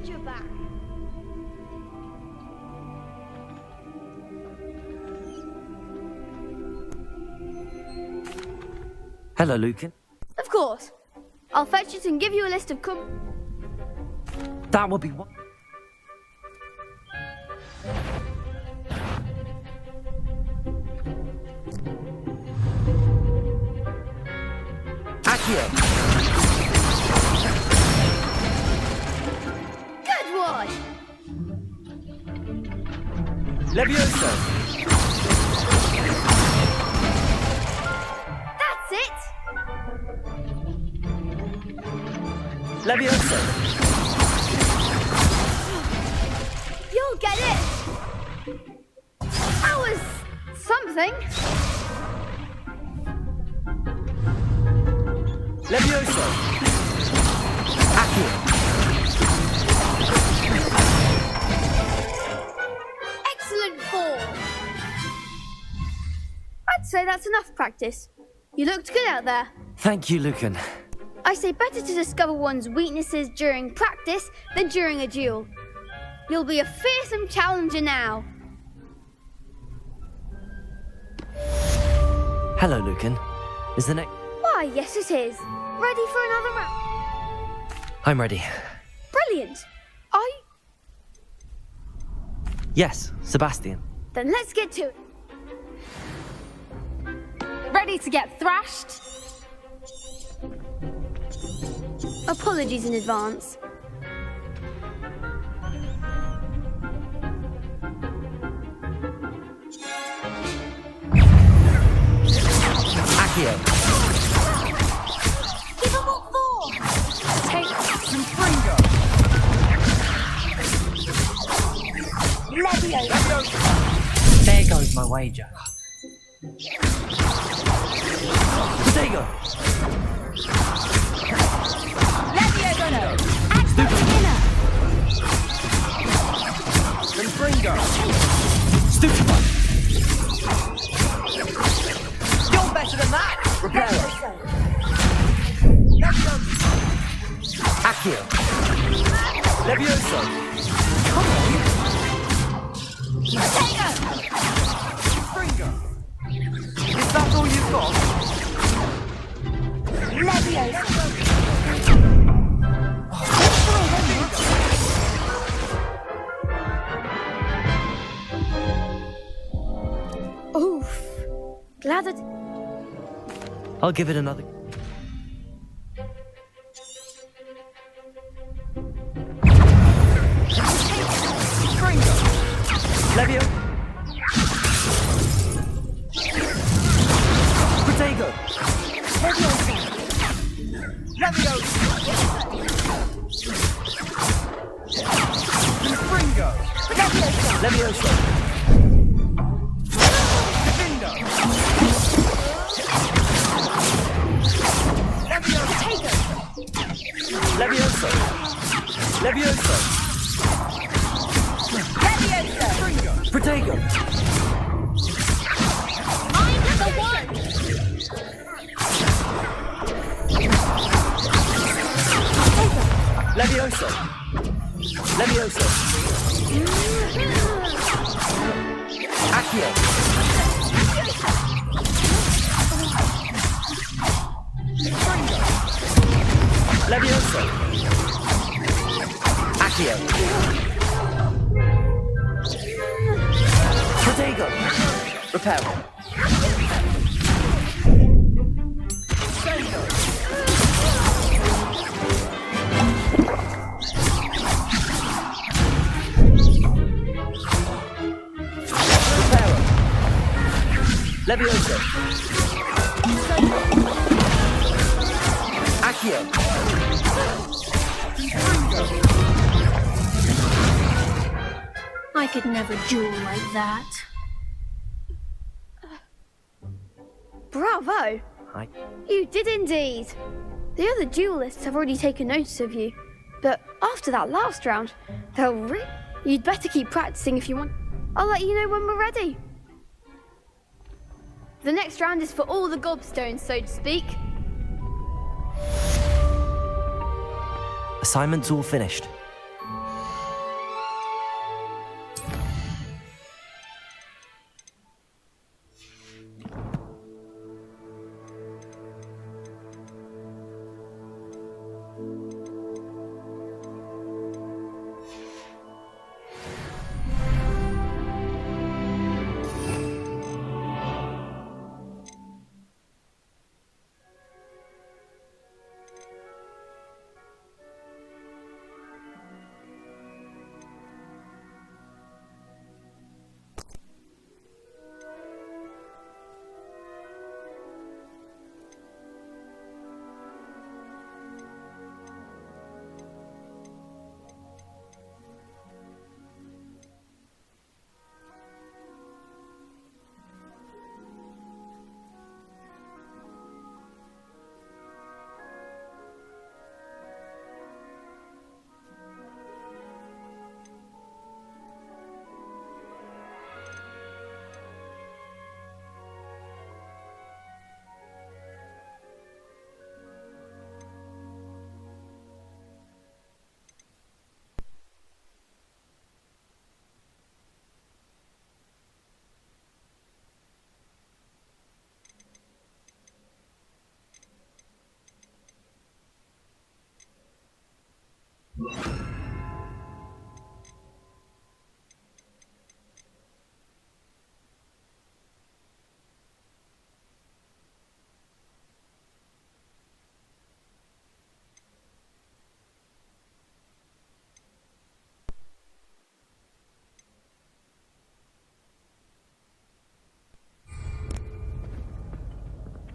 you're back. Hello, Lucan. Of course. I'll fetch it and give you a list of That would be what? Accio! Good one! Levioso! That's it! Levioso! You'll get it! That was something. Levioso! Accio! Excellent form. I'd say that's enough practice. You looked good out there. Thank you, Lucan. I say better to discover one's weaknesses during practice than during a duel. You'll be a fearsome challenger now. Hello, Lucan. Is the next... Why, yes it is. Ready for another round? I'm ready. Brilliant. Are you? Yes, Sebastian. Then let's get to it. Ready to get thrashed? Apologies in advance. Accio! Give them what for? Take some Fringo. Levioso. There goes my wager. Potato! Levioso. Act the winner. Fringo! Stupid one! You're better than that! Reparo! Accio! Levioso! Come on! Potato. Fringo! Is that all you've got? Levioso. Oof. Glad that... I'll give it another... Fringo! Levio! Protego! Levioso! Fringo! Levioso! Divindo! Levioso! Levioso! Fringo! Protego! Mind the one. Levioso! Levioso! Accio! Levioso! Accio! Protego! Reparo! Reparo! Levioso! Accio! I could never duel like that. Bravo! I... You did indeed. The other duelists have already taken notice of you. But after that last round, you'd better keep practicing if you want. I'll let you know when we're ready. The next round is for all the gobstones, so to speak. Assignment's all finished.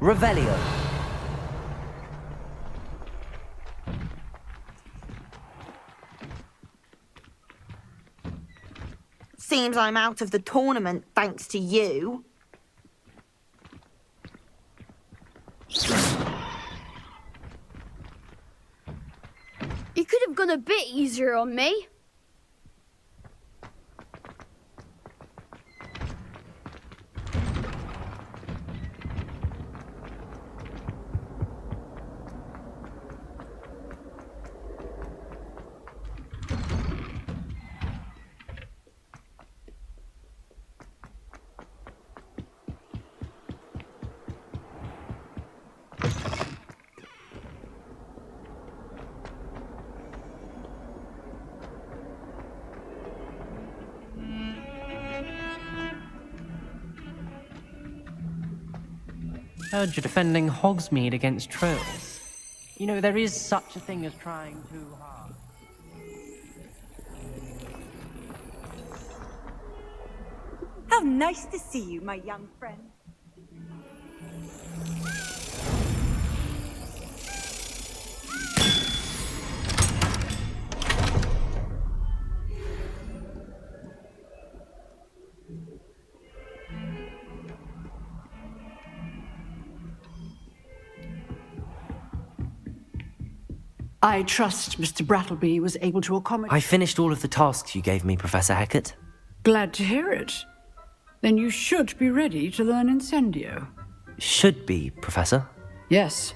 Revelio. Seems I'm out of the tournament thanks to you. You could have gone a bit easier on me. Heard you're defending Hogsmeade against trolls. You know, there is such a thing as trying too hard. How nice to see you, my young friend. I trust Mr. Brattleby was able to accommodate... I finished all of the tasks you gave me, Professor Hecat. Glad to hear it. Then you should be ready to learn Incendio. Should be, Professor. Yes.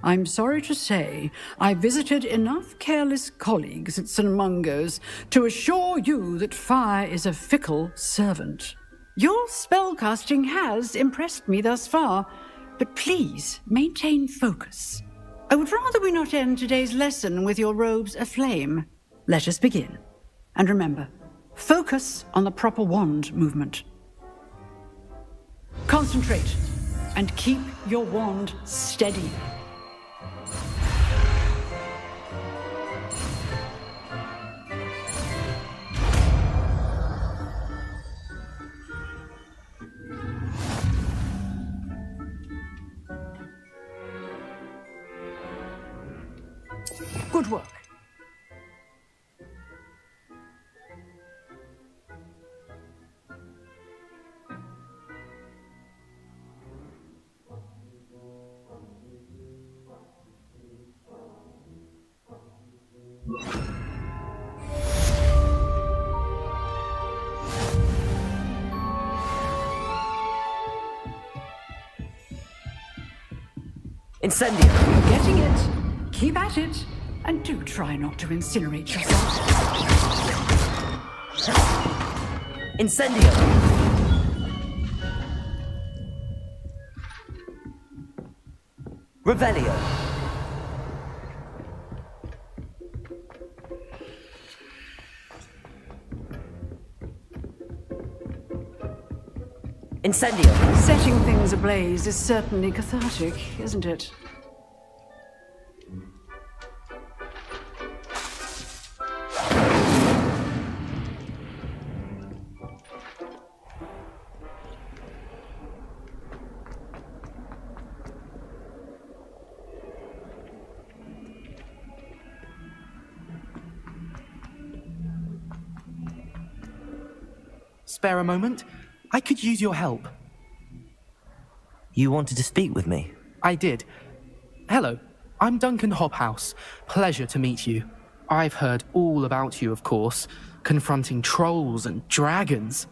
I'm sorry to say, I visited enough careless colleagues at St. Mungo's to assure you that fire is a fickle servant. Your spellcasting has impressed me thus far, but please maintain focus. I would rather we not end today's lesson with your robes aflame. Let us begin. And remember, focus on the proper wand movement. Concentrate and keep your wand steady. Good work. Incendio! You're getting it. Keep at it. And do try not to incinerate yourself. Incendio! Revelio! Incendio! Setting things ablaze is certainly cathartic, isn't it? Spare a moment? I could use your help. You wanted to speak with me? I did. Hello, I'm Duncan Hobhouse. Pleasure to meet you. I've heard all about you, of course, confronting trolls and dragons.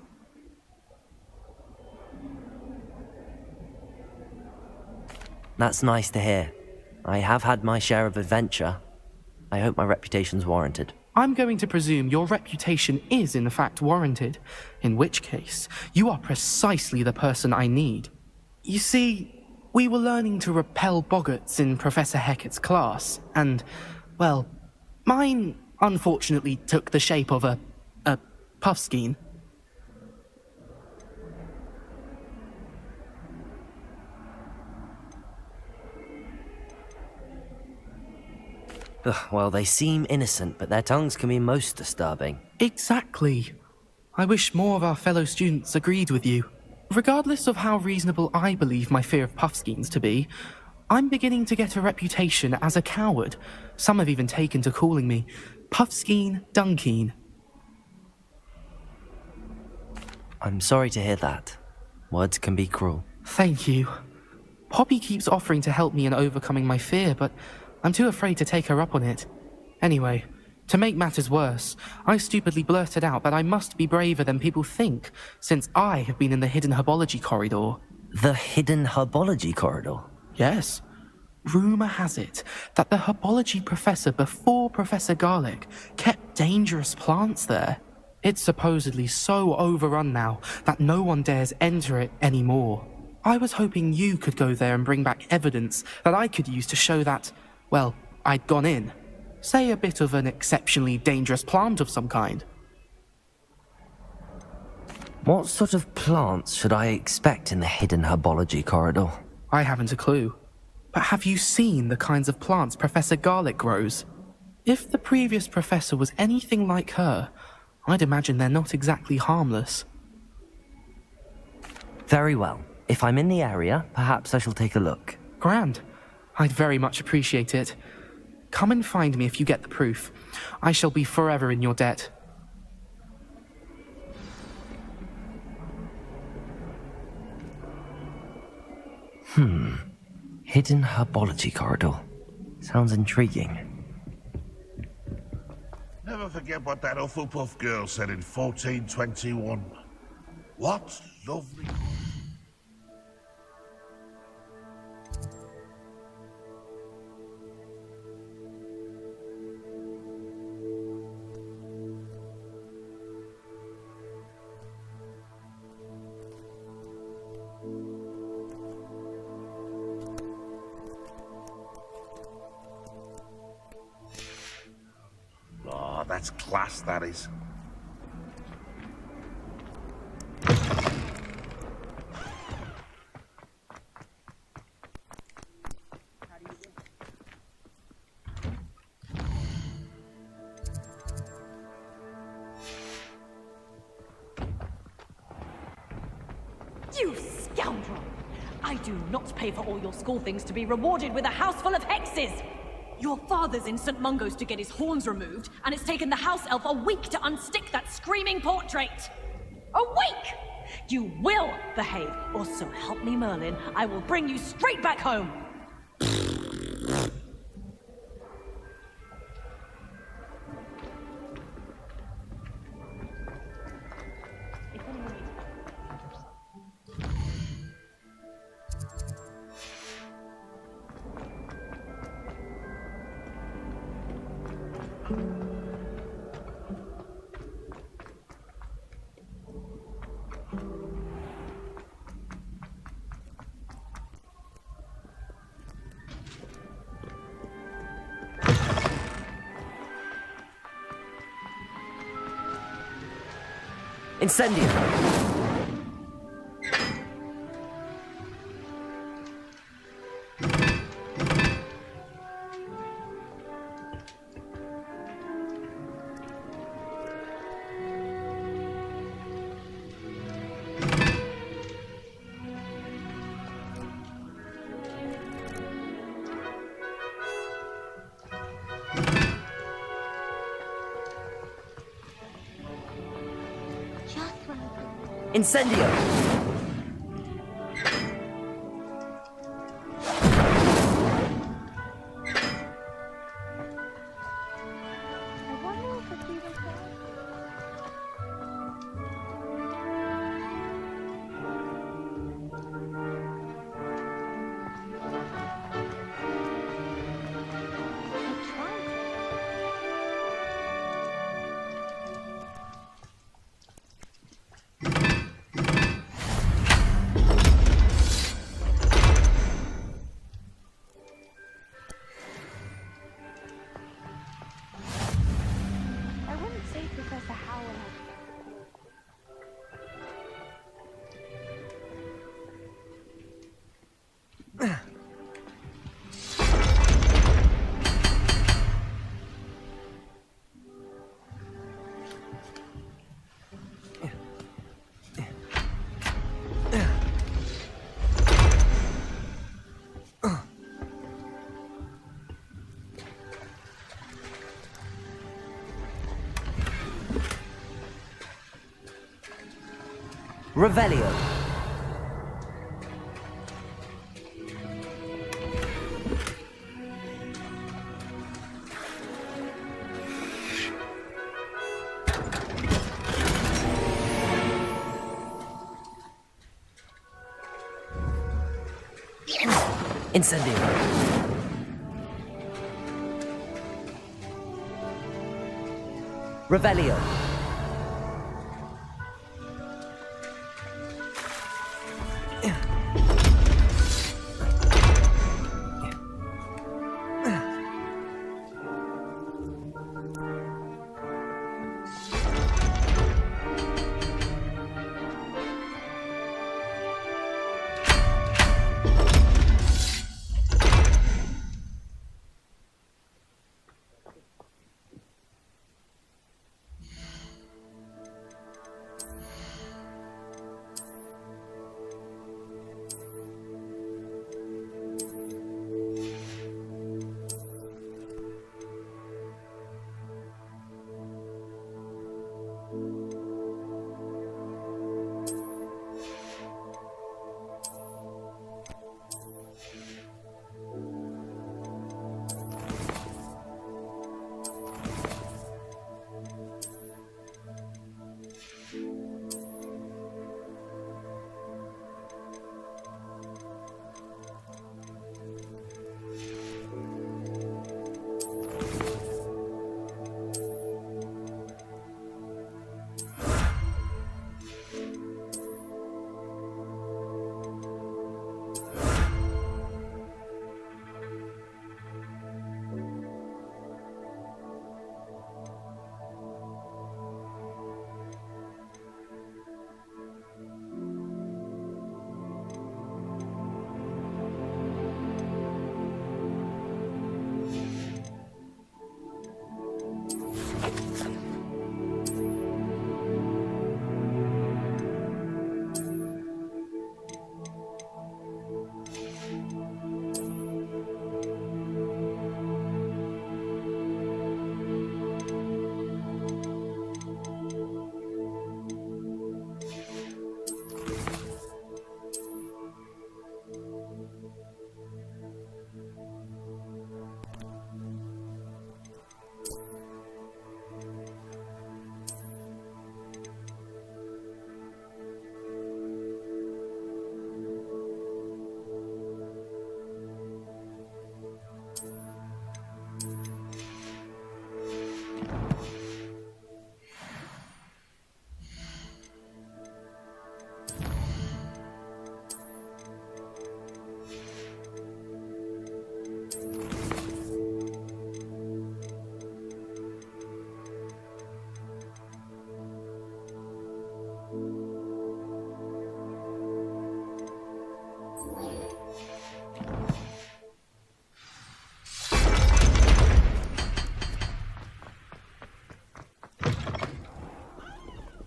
That's nice to hear. I have had my share of adventure. I hope my reputation's warranted. I'm going to presume your reputation is in fact warranted, in which case, you are precisely the person I need. You see, we were learning to repel boggarts in Professor Hecat's class, and, well, mine unfortunately took the shape of a puffskein. Ugh, well, they seem innocent, but their tongues can be most disturbing. Exactly. I wish more of our fellow students agreed with you. Regardless of how reasonable I believe my fear of Puffskeins to be, I'm beginning to get a reputation as a coward. Some have even taken to calling me Puffskeen Dunkeen. I'm sorry to hear that. Words can be cruel. Thank you. Poppy keeps offering to help me in overcoming my fear, but I'm too afraid to take her up on it. Anyway, to make matters worse, I stupidly blurted out that I must be braver than people think, since I have been in the hidden herbology corridor. The hidden herbology corridor? Yes. Rumour has it that the herbology professor before Professor Garlic kept dangerous plants there. It's supposedly so overrun now that no one dares enter it anymore. I was hoping you could go there and bring back evidence that I could use to show that, well, I'd gone in. Say a bit of an exceptionally dangerous plant of some kind. What sort of plants should I expect in the hidden herbology corridor? I haven't a clue. But have you seen the kinds of plants Professor Garlic grows? If the previous professor was anything like her, I'd imagine they're not exactly harmless. Very well. If I'm in the area, perhaps I shall take a look. Grand. I'd very much appreciate it. Come and find me if you get the proof. I shall be forever in your debt. Hidden herbology corridor. Sounds intriguing. Never forget what that Hufflepuff girl said in 1421. What lovely... Oh, that's class, that is. You scoundrel! I do not pay for all your school things to be rewarded with a house full of hexes! Your father's in St. Mungo's to get his horns removed, and it's taken the house elf a week to unstick that screaming portrait! A week! You will behave, or so help me Merlin, I will bring you straight back home! Incendio! Incendio! Revelio. Incendio. Revelio.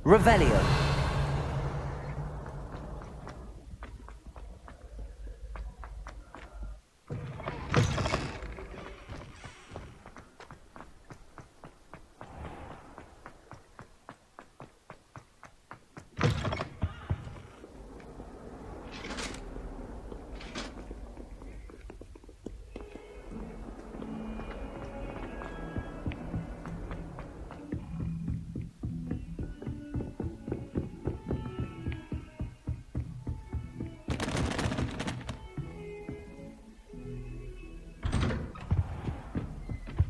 Revelio.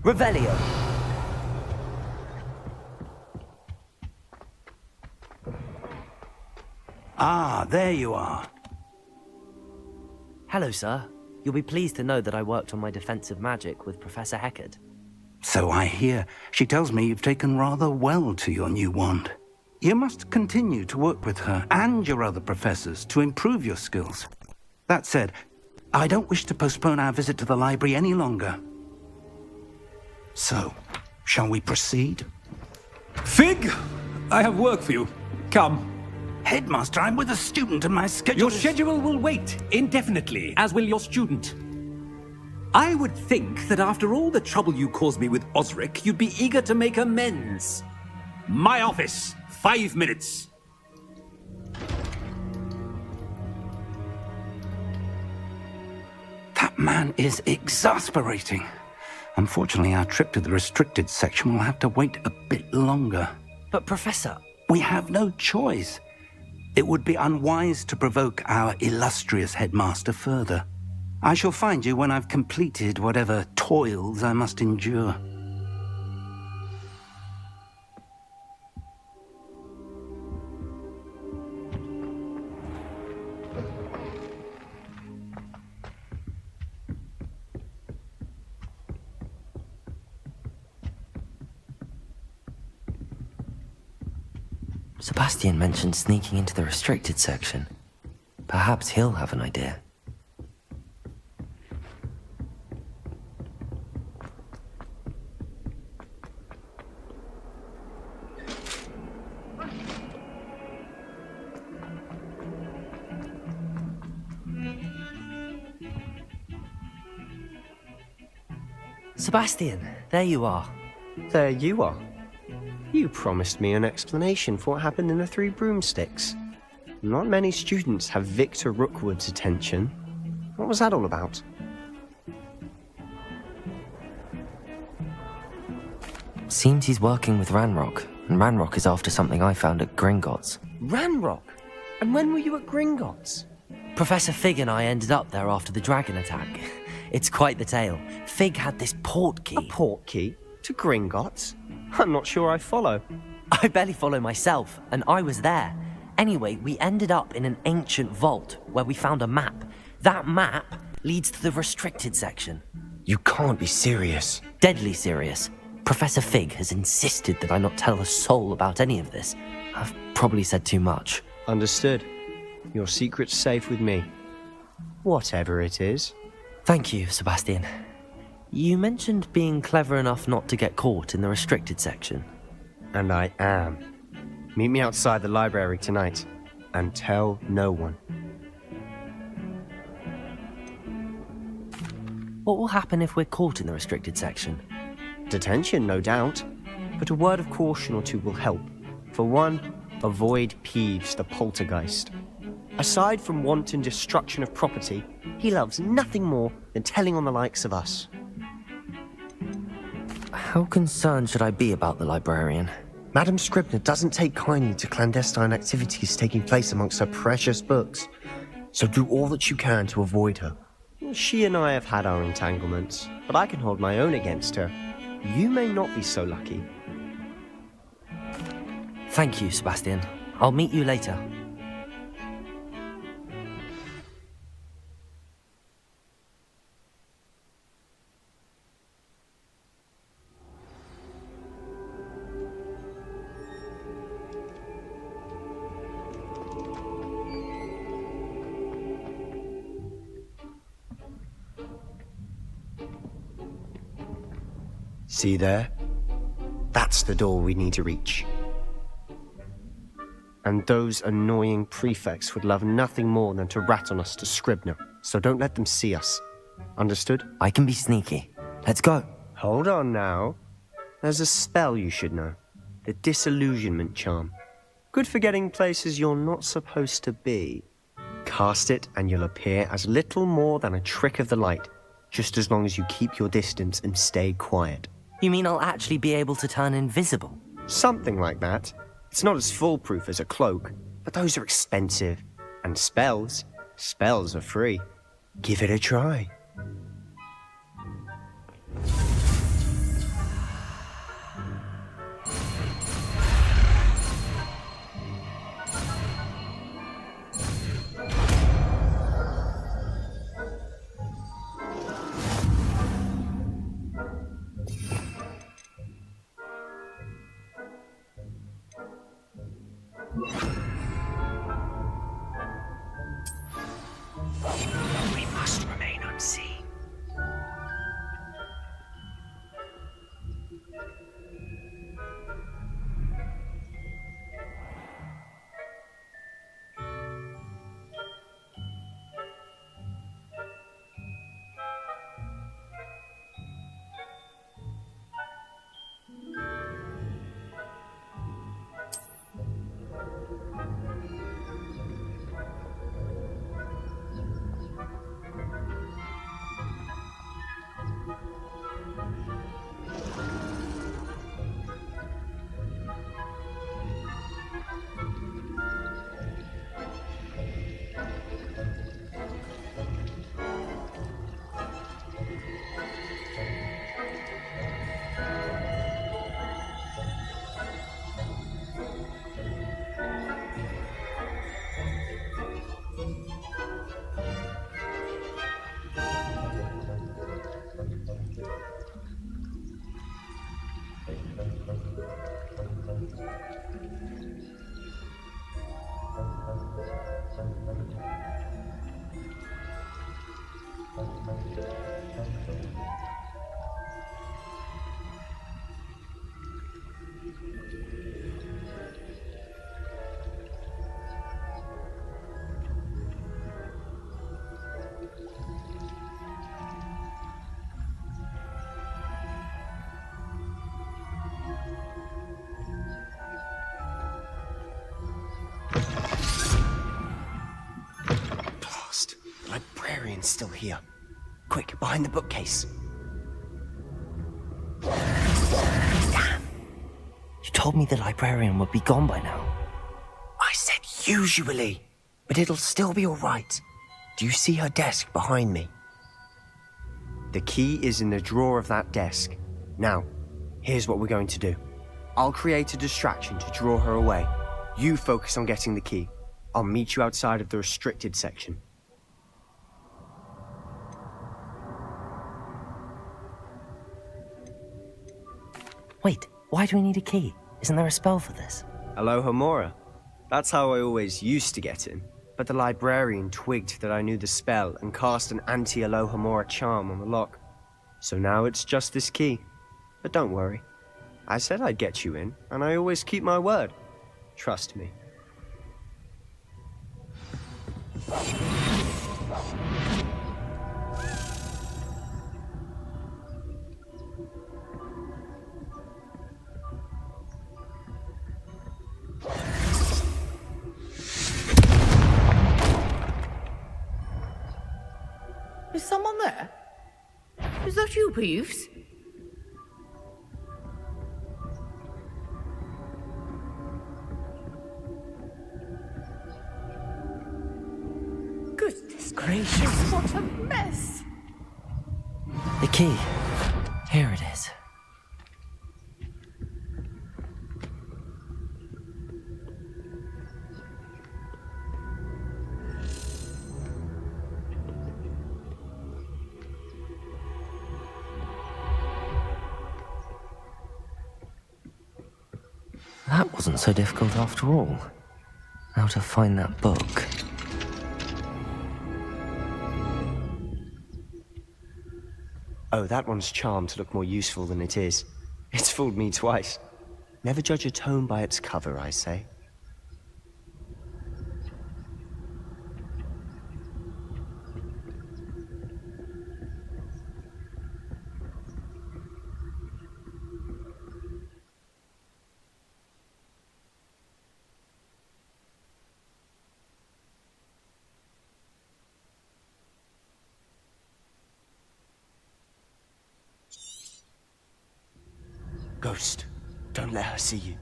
Revelio. Ah, there you are. Hello, sir. You'll be pleased to know that I worked on my defensive magic with Professor Heckard. So I hear. She tells me you've taken rather well to your new wand. You must continue to work with her and your other professors to improve your skills. That said, I don't wish to postpone our visit to the library any longer. So, shall we proceed? Fig, I have work for you. Come. Headmaster, I'm with a student and my schedule Your schedule will wait indefinitely, as will your student. I would think that after all the trouble you caused me with Osric, you'd be eager to make amends. My office, 5 minutes. That man is exasperating. Unfortunately, our trip to the restricted section will have to wait a bit longer. But Professor... We have no choice. It would be unwise to provoke our illustrious headmaster further. I shall find you when I've completed whatever toils I must endure. Sebastian mentioned sneaking into the restricted section. Perhaps he'll have an idea. Sebastian, there you are. There you are. You promised me an explanation for what happened in the Three Broomsticks. Not many students have Victor Rookwood's attention. What was that all about? Seems he's working with Ranrock, and Ranrock is after something I found at Gringotts. Ranrock? And when were you at Gringotts? Professor Fig and I ended up there after the dragon attack. It's quite the tale. Fig had this port key. A port key? To Gringotts? I'm not sure I follow. I barely follow myself, and I was there. Anyway, we ended up in an ancient vault where we found a map. That map leads to the restricted section. You can't be serious. Deadly serious. Professor Fig has insisted that I not tell a soul about any of this. I've probably said too much. Understood. Your secret's safe with me. Whatever it is. Thank you, Sebastian. You mentioned being clever enough not to get caught in the restricted section. And I am. Meet me outside the library tonight, and tell no one. What will happen if we're caught in the restricted section? Detention, no doubt. But a word of caution or two will help. For one, avoid Peeves the poltergeist. Aside from wanton destruction of property, he loves nothing more than telling on the likes of us. How concerned should I be about the librarian? Madame Scribner doesn't take kindly to clandestine activities taking place amongst her precious books, so do all that you can to avoid her. She and I have had our entanglements, but I can hold my own against her. You may not be so lucky. Thank you, Sebastian. I'll meet you later. See there? That's the door we need to reach. And those annoying prefects would love nothing more than to rat on us to Scribner, so don't let them see us. Understood? I can be sneaky. Let's go. Hold on now. There's a spell you should know. The Disillusionment Charm. Good for getting places you're not supposed to be. Cast it and you'll appear as little more than a trick of the light, just as long as you keep your distance and stay quiet. You mean I'll actually be able to turn invisible? Something like that. It's not as foolproof as a cloak, but those are expensive. And spells are free. Give it a try. We must remain unseen. Blast. The librarian's still here. Quick, behind the bookcase. Damn. You told me the librarian would be gone by now. I said usually, but it'll still be alright. Do you see her desk behind me? The key is in the drawer of that desk. Now, here's what we're going to do. I'll create a distraction to draw her away. You focus on getting the key. I'll meet you outside of the restricted section. Wait, why do we need a key? Isn't there a spell for this? Alohomora. That's how I always used to get in. But the librarian twigged that I knew the spell and cast an anti-Alohomora charm on the lock. So now it's just this key. But don't worry. I said I'd get you in, and I always keep my word. Trust me. Is someone there? Is that you, Peeves? Goodness gracious, what a mess! The key. Here it is. That wasn't so difficult after all. How to find that book. Oh, that one's charmed to look more useful than it is. It's fooled me twice. Never judge a tome by its cover, I say. Ghost, don't let her see you.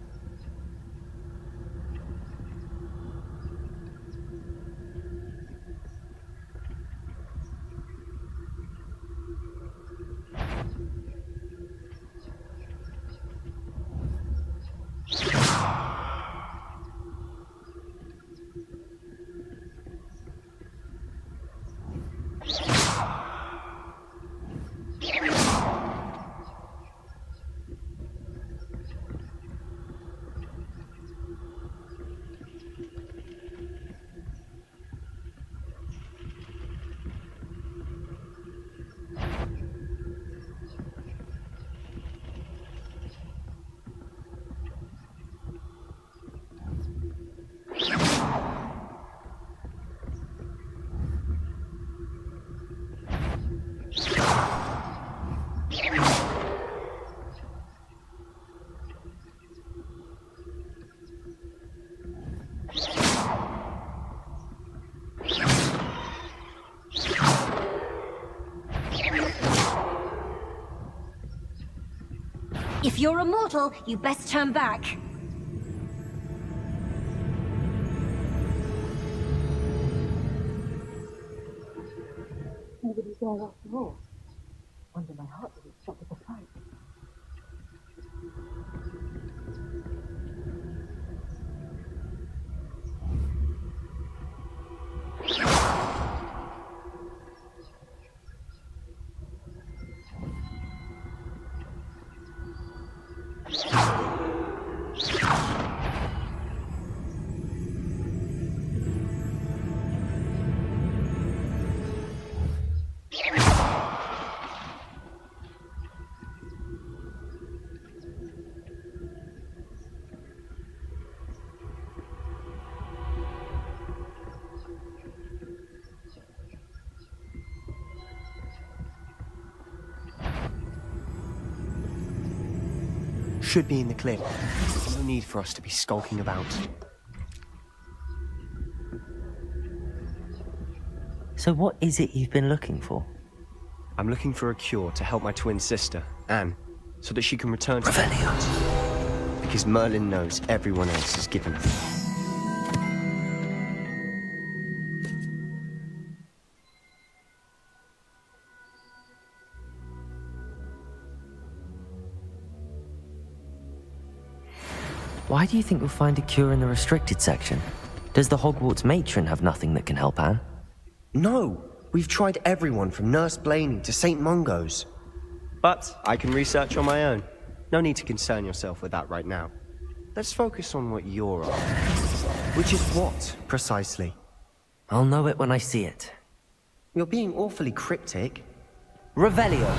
If you're immortal, you best turn back. Nobody's there after all. Wonder my heart didn't stop at the fight. should be in the clear. No need for us to be skulking about. So what is it you've been looking for? I'm looking for a cure to help my twin sister, Anne, so that she can return to Revelio. Because Merlin knows everyone else is given her. Why do you think you'll find a cure in the restricted section? Does the Hogwarts matron have nothing that can help Anne? No! We've tried everyone from Nurse Blaney to St. Mungo's. But I can research on my own. No need to concern yourself with that right now. Let's focus on what you're after. Which is what, precisely? I'll know it when I see it. You're being awfully cryptic. Revelio.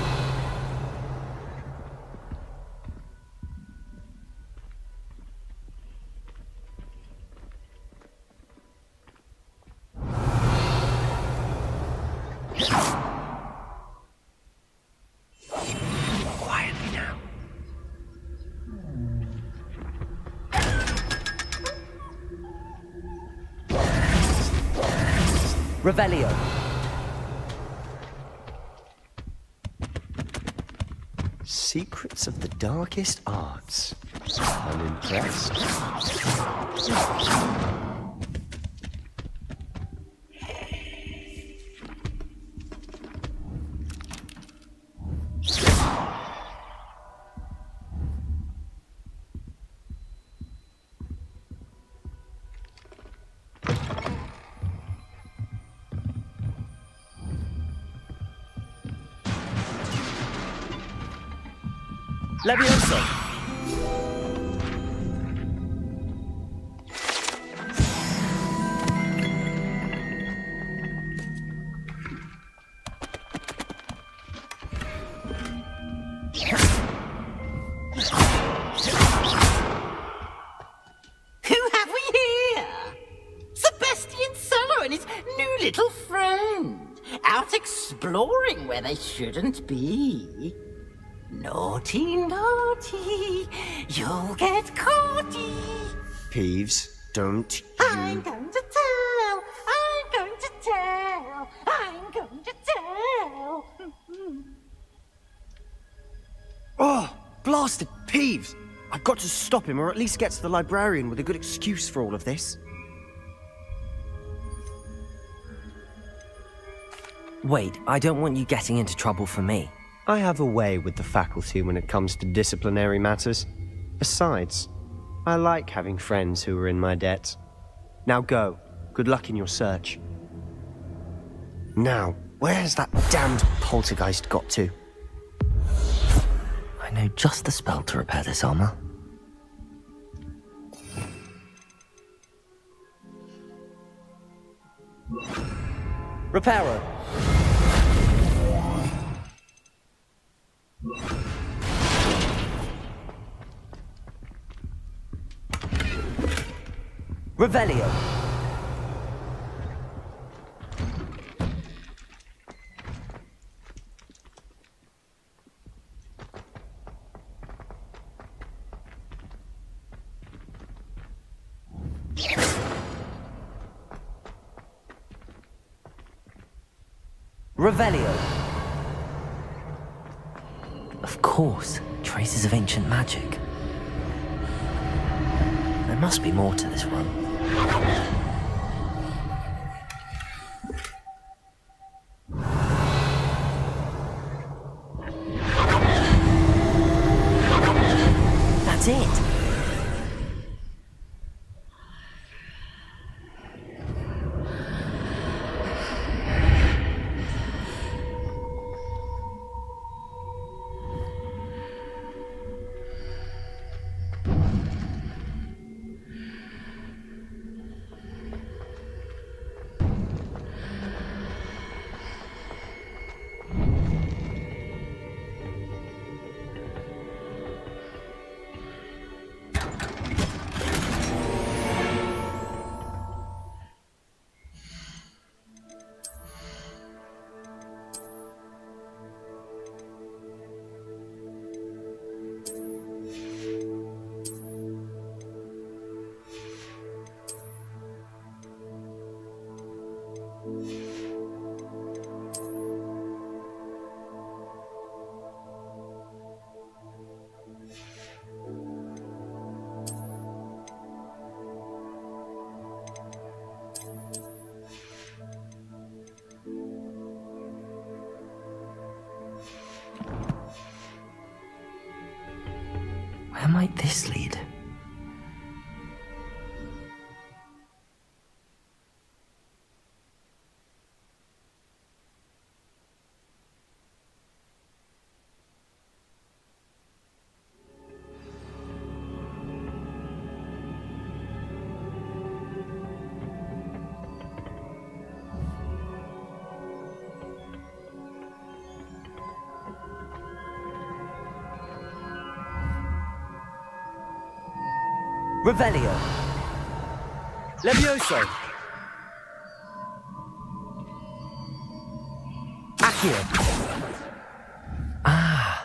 Quietly now. Revelio. Secrets of the darkest arts. I'm impressed. Levioso. Who have we here? Sebastian Solo and his new little friend. Out exploring where they shouldn't be. Naughty, naughty, you'll get caughty. Peeves, don't you... I'm going to tell, I'm going to tell, I'm going to tell. Oh, blasted Peeves! I've got to stop him, or at least get to the librarian with a good excuse for all of this. Wait, I don't want you getting into trouble for me. I have a way with the faculty when it comes to disciplinary matters. Besides, I like having friends who are in my debt. Now go. Good luck in your search. Now, where's that damned poltergeist got to? I know just the spell to repair this armor. Reparo. Revelio. Revelio. Of course, traces of ancient magic. There must be more to this one. That's it. Where might this lead? Revelio. Levioso. Accio. Ah,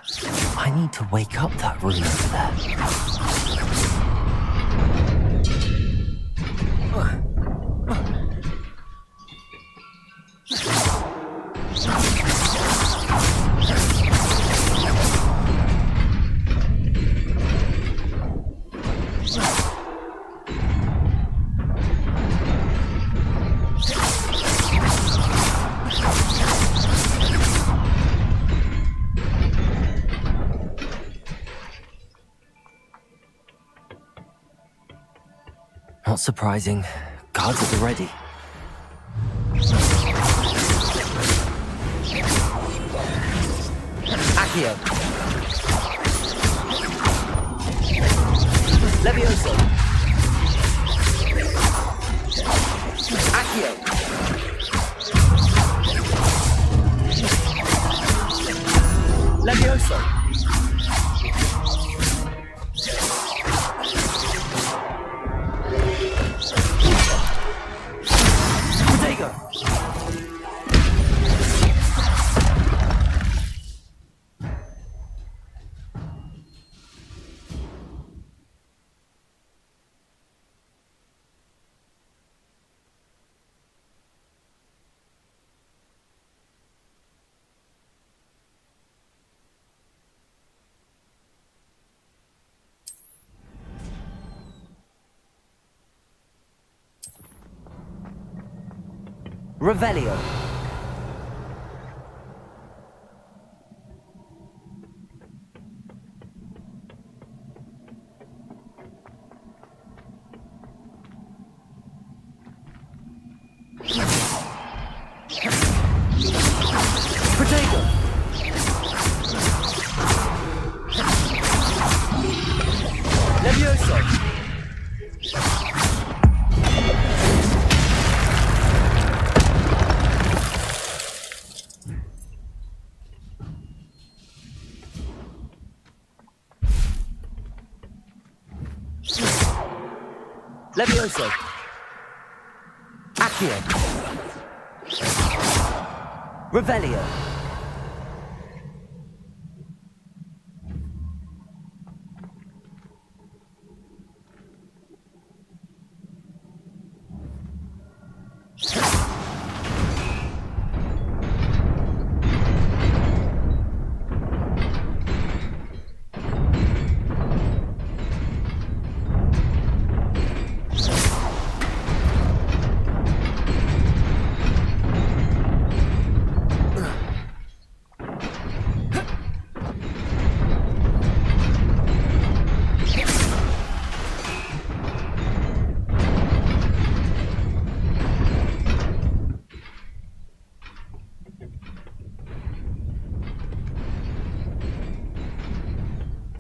I need to wake up that room over there. Not surprising. Guards at the ready. Accio. Levioso. Accio. Levioso. Revelio. Protego. Levioso. Levioso. Accio. Revelio.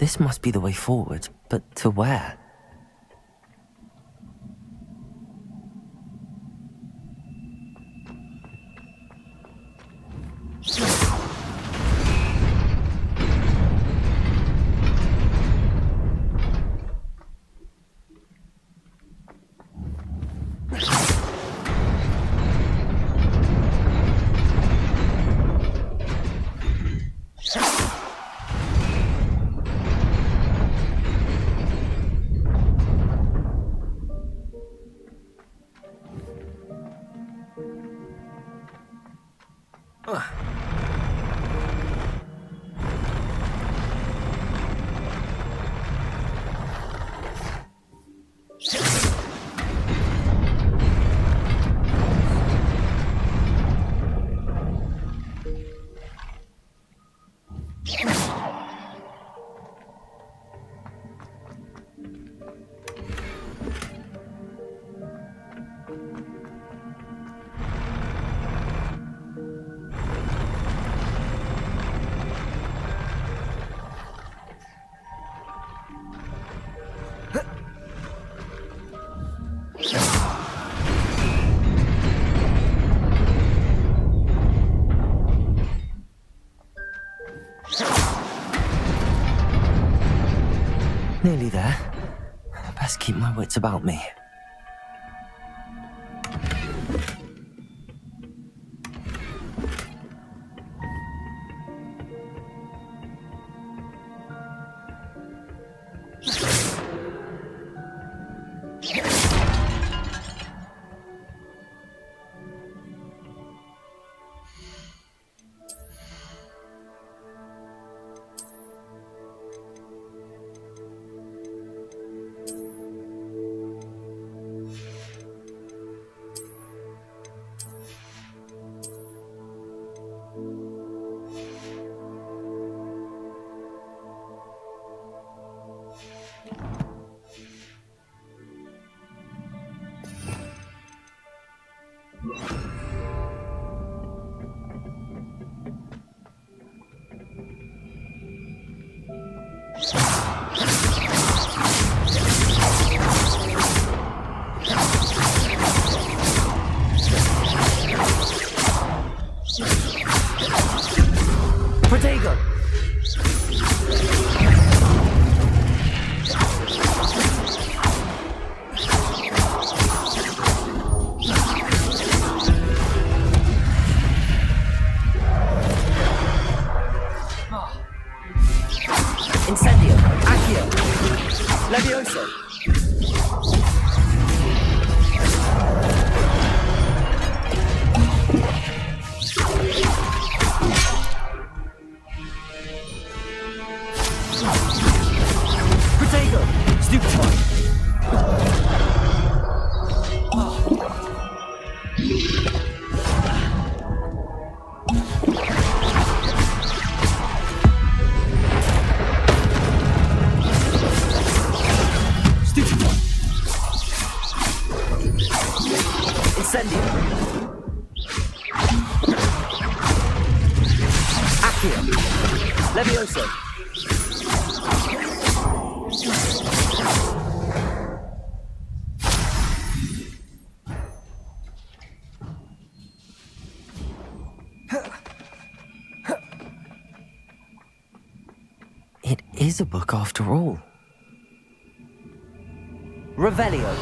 This must be the way forward, but to where? Nearly there. Best keep my wits about me. Protego! Incendio! Accio! Levioso! Protego! Stupefy! Incendio! Accio! Levioso! It is a book after all. Revelio.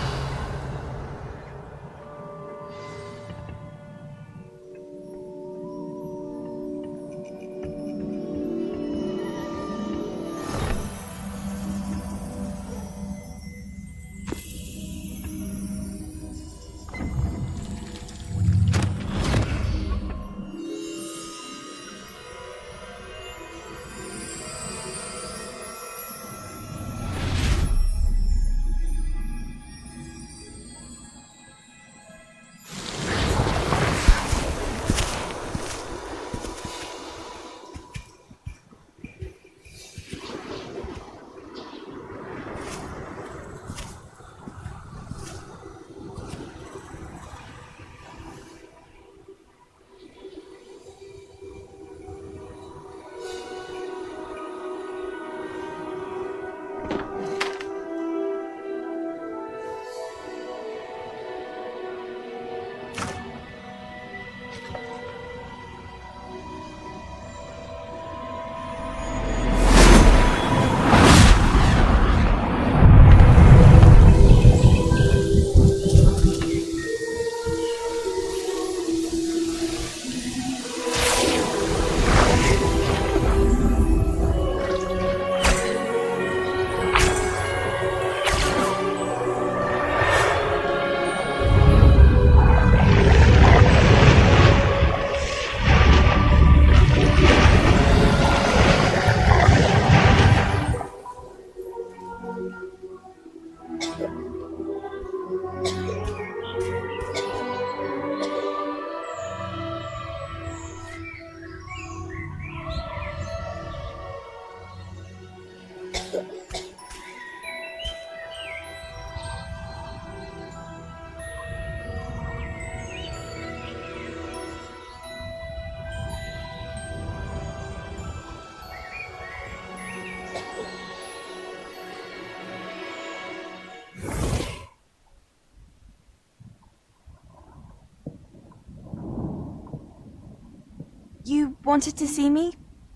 You wanted to see me?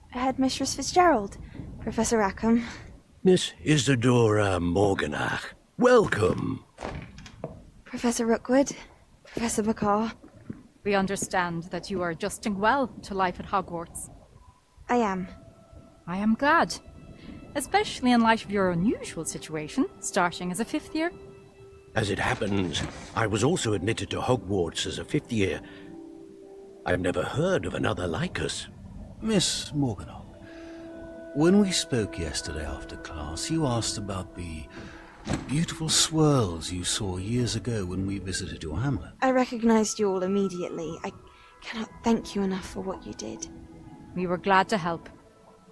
Headmistress Fitzgerald, Professor Rackham. Miss Isadora Morganach, welcome. Professor Rookwood, Professor Bakar. We understand that you are adjusting well to life at Hogwarts. I am. I am glad. Especially in light of your unusual situation, starting as a 5th year. As it happens, I was also admitted to Hogwarts as a 5th year. I have never heard of another like us. Miss Morganach, when we spoke yesterday after class, you asked about the beautiful swirls you saw years ago when we visited your hamlet. I recognized you all immediately. I cannot thank you enough for what you did. We were glad to help.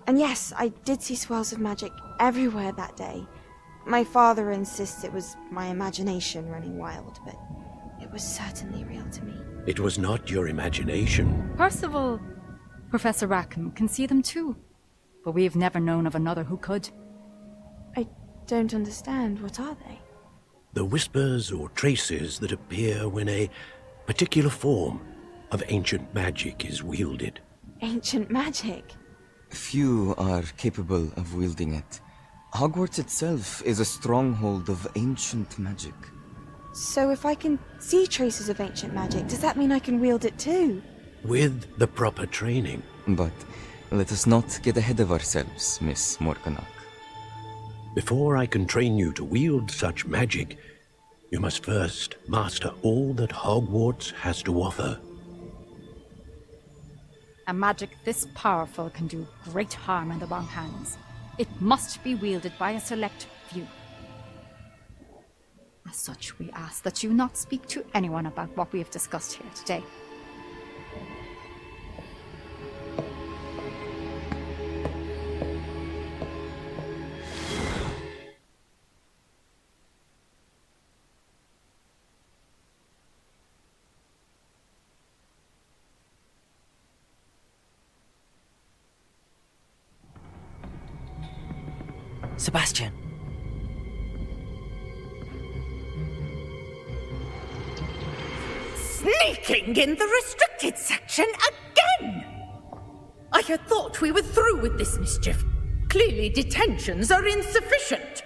And yes, I did see swirls of magic everywhere that day. My father insists it was my imagination running wild, but it was certainly real to me. It was not your imagination. Percival, Professor Rackham can see them too. But we have never known of another who could. I don't understand. What are they? The whispers or traces that appear when a particular form of ancient magic is wielded. Ancient magic? Few are capable of wielding it. Hogwarts itself is a stronghold of ancient magic. So if I can see traces of ancient magic, does that mean I can wield it too? With the proper training. But let us not get ahead of ourselves, Miss Morganach. Before I can train you to wield such magic, you must first master all that Hogwarts has to offer. A magic this powerful can do great harm in the wrong hands. It must be wielded by a select few. As such, we ask that you not speak to anyone about what we have discussed here today. Sebastian. Sneaking in the restricted section again! I had thought we were through with this mischief. Clearly detentions are insufficient.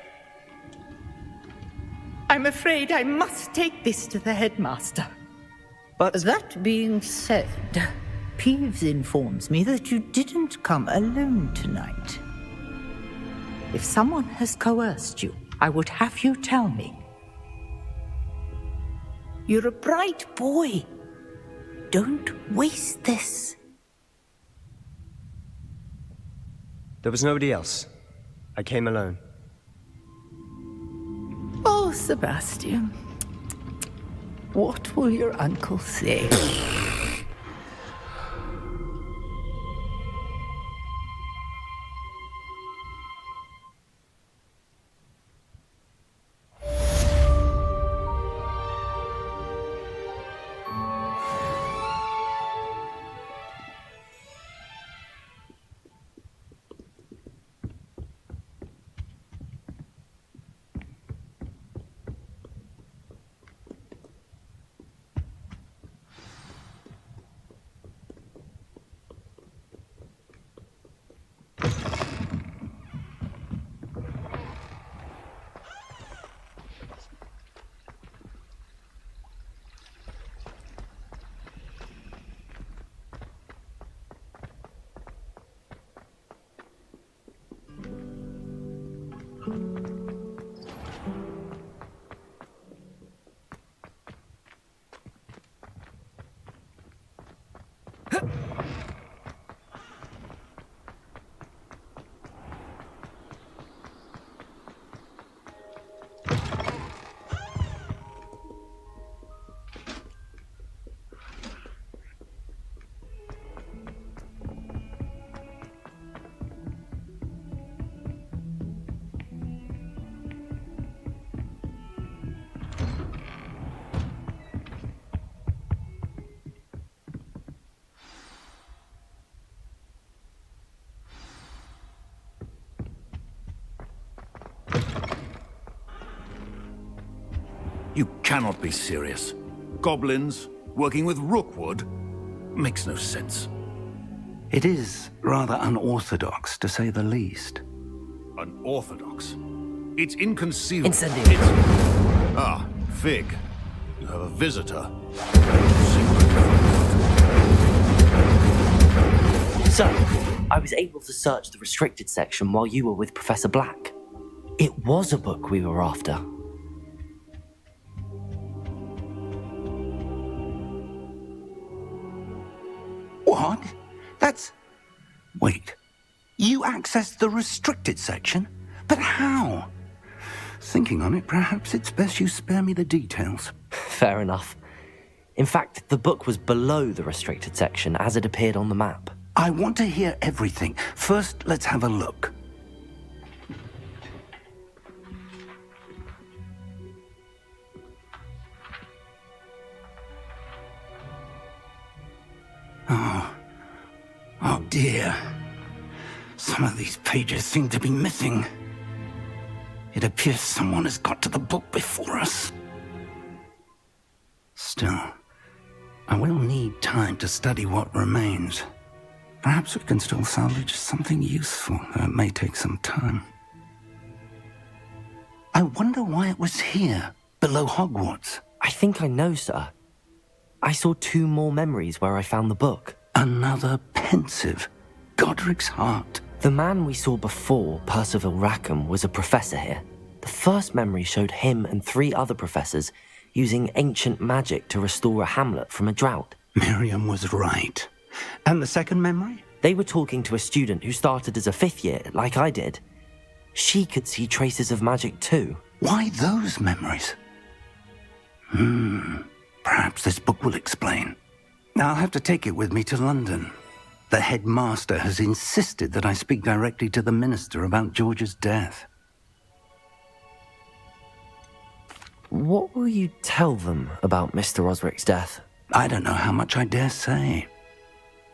I'm afraid I must take this to the headmaster. But that being said, Peeves informs me that you didn't come alone tonight. If someone has coerced you, I would have you tell me. You're a bright boy. Don't waste this. There was nobody else. I came alone. Oh, Sebastian. What will your uncle say? You cannot be serious. Goblins working with Rookwood? Makes no sense. It is rather unorthodox, to say the least. Unorthodox. It's inconceivable. Incendiary. Ah, Fig. You have a visitor. So, I was able to search the restricted section while you were with Professor Black. It was a book we were after. What? That's... Wait. You accessed the restricted section? But how? Thinking on it, perhaps it's best you spare me the details. Fair enough. In fact, the book was below the restricted section as it appeared on the map. I want to hear everything. First, let's have a look. Oh dear. Some of these pages seem to be missing. It appears someone has got to the book before us. Still, I will need time to study what remains. Perhaps we can still salvage something useful, though it may take some time. I wonder why it was here, below Hogwarts. I think I know, sir. I saw 2 more memories where I found the book. Another pensive. Godric's heart. The man we saw before, Percival Rackham, was a professor here. The first memory showed him and 3 other professors using ancient magic to restore a hamlet from a drought. Miriam was right. And the second memory? They were talking to a student who started as a 5th year, like I did. She could see traces of magic too. Why those memories? Perhaps this book will explain. I'll have to take it with me to London. The headmaster has insisted that I speak directly to the minister about George's death. What will you tell them about Mr. Osric's death? I don't know how much I dare say.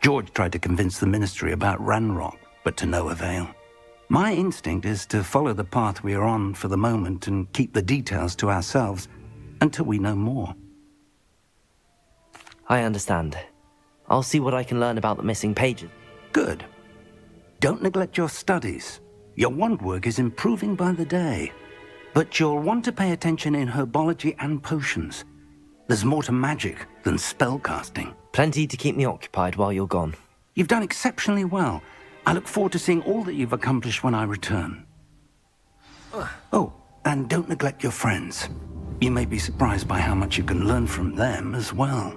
George tried to convince the ministry about Ranrock, but to no avail. My instinct is to follow the path we are on for the moment and keep the details to ourselves until we know more. I understand. I'll see what I can learn about the missing pages. Good. Don't neglect your studies. Your wand work is improving by the day. But you'll want to pay attention in herbology and potions. There's more to magic than spellcasting. Plenty to keep me occupied while you're gone. You've done exceptionally well. I look forward to seeing all that you've accomplished when I return. Oh, and don't neglect your friends. You may be surprised by how much you can learn from them as well.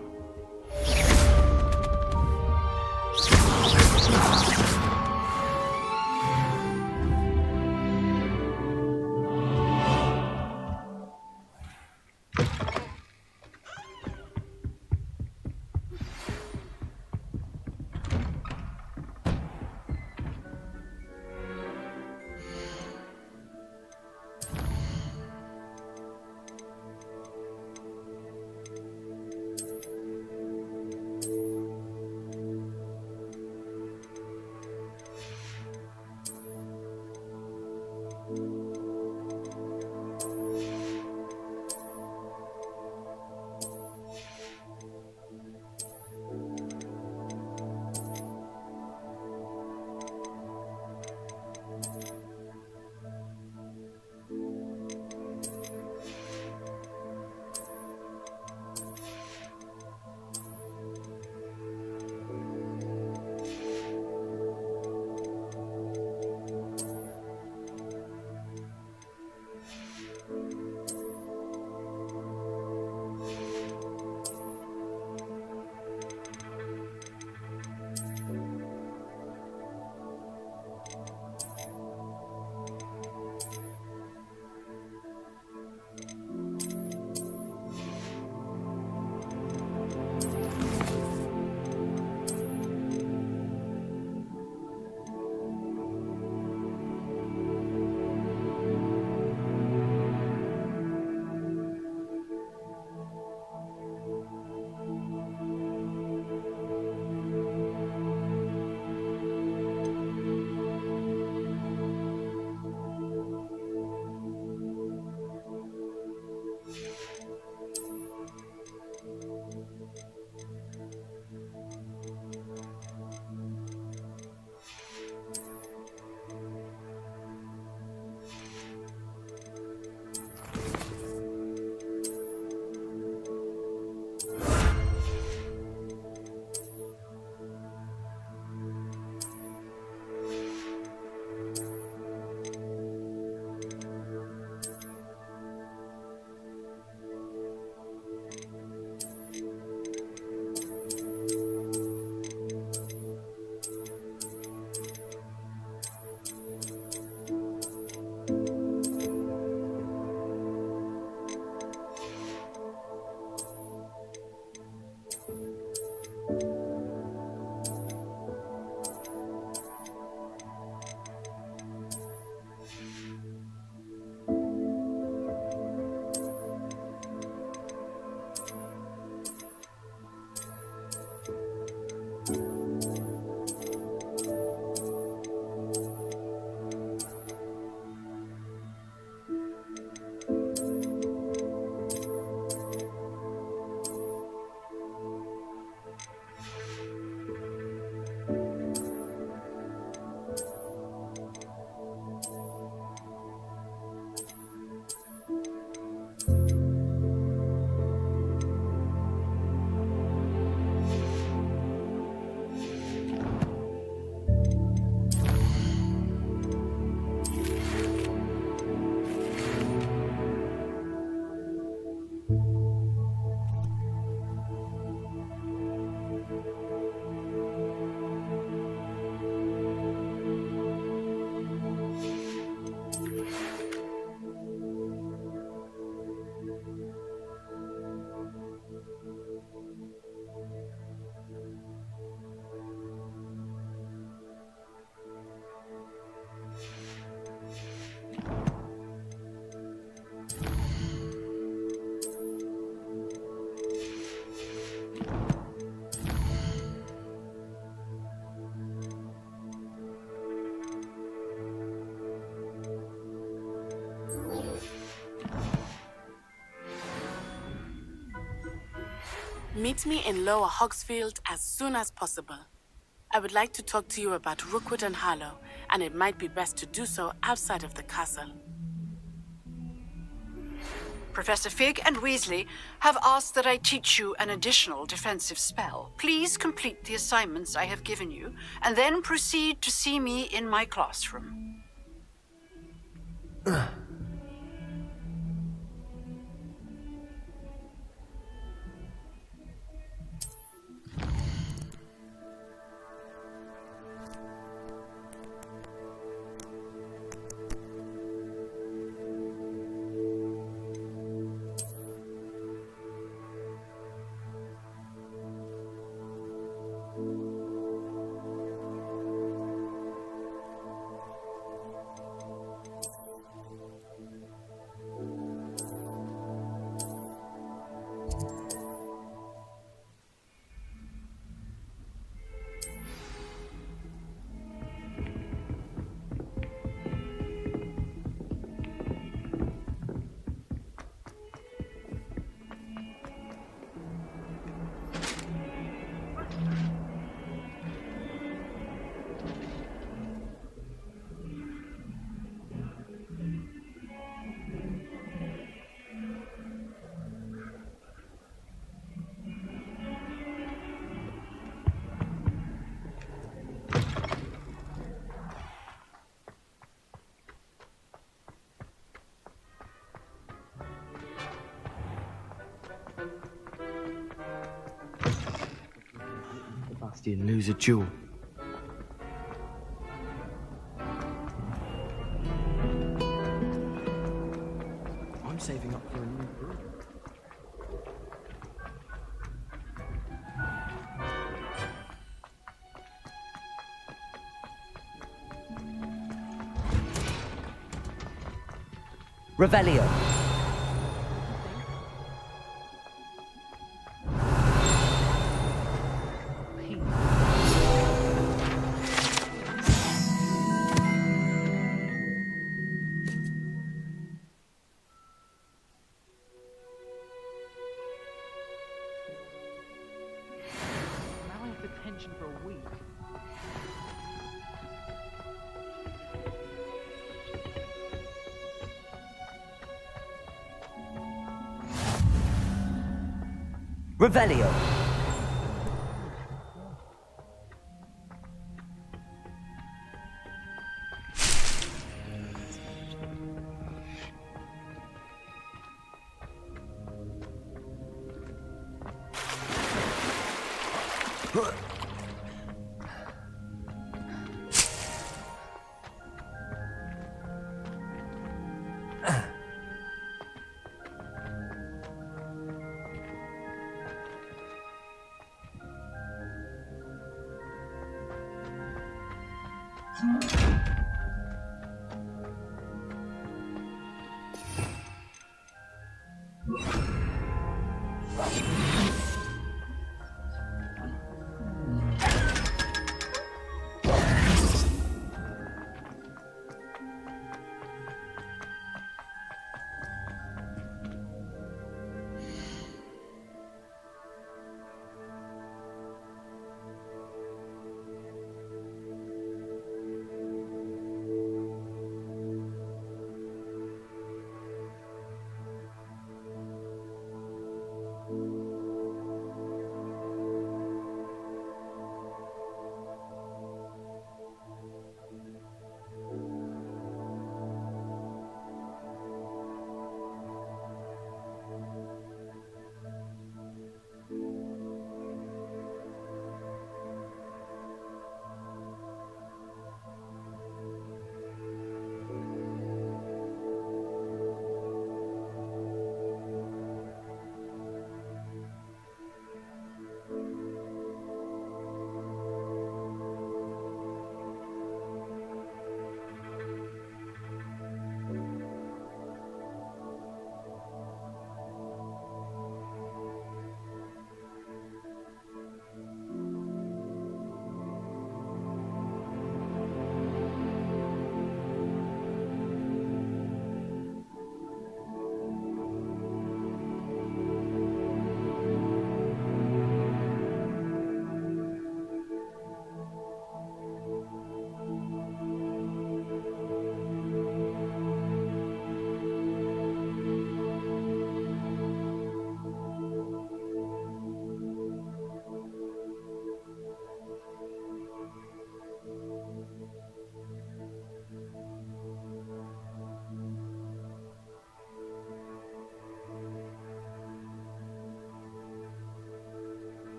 Meet me in Lower Hogsfield as soon as possible. I would like to talk to you about Rookwood and Harlow, and it might be best to do so outside of the castle. Professor Fig and Weasley have asked that I teach you an additional defensive spell. Please complete the assignments I have given you, and then proceed to see me in my classroom. Sebastian lose a duel. I'm saving up for a new broom. Revelio. Detention for a week. Revelio.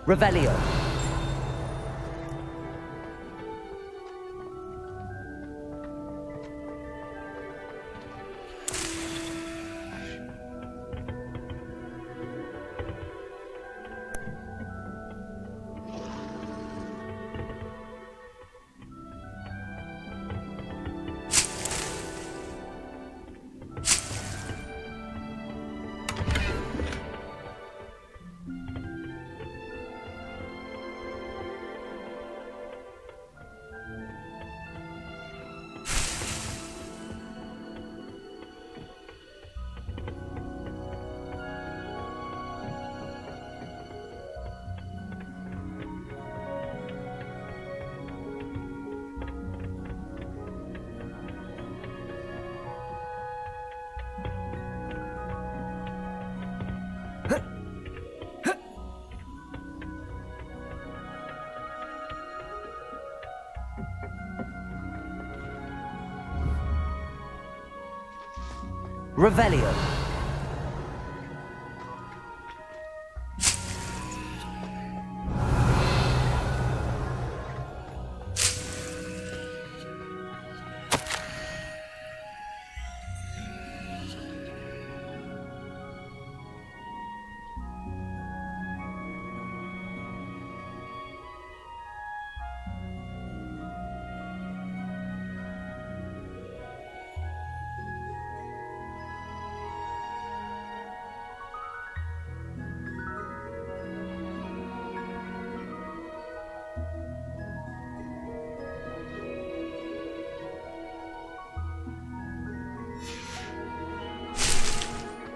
Revelio. Revelio.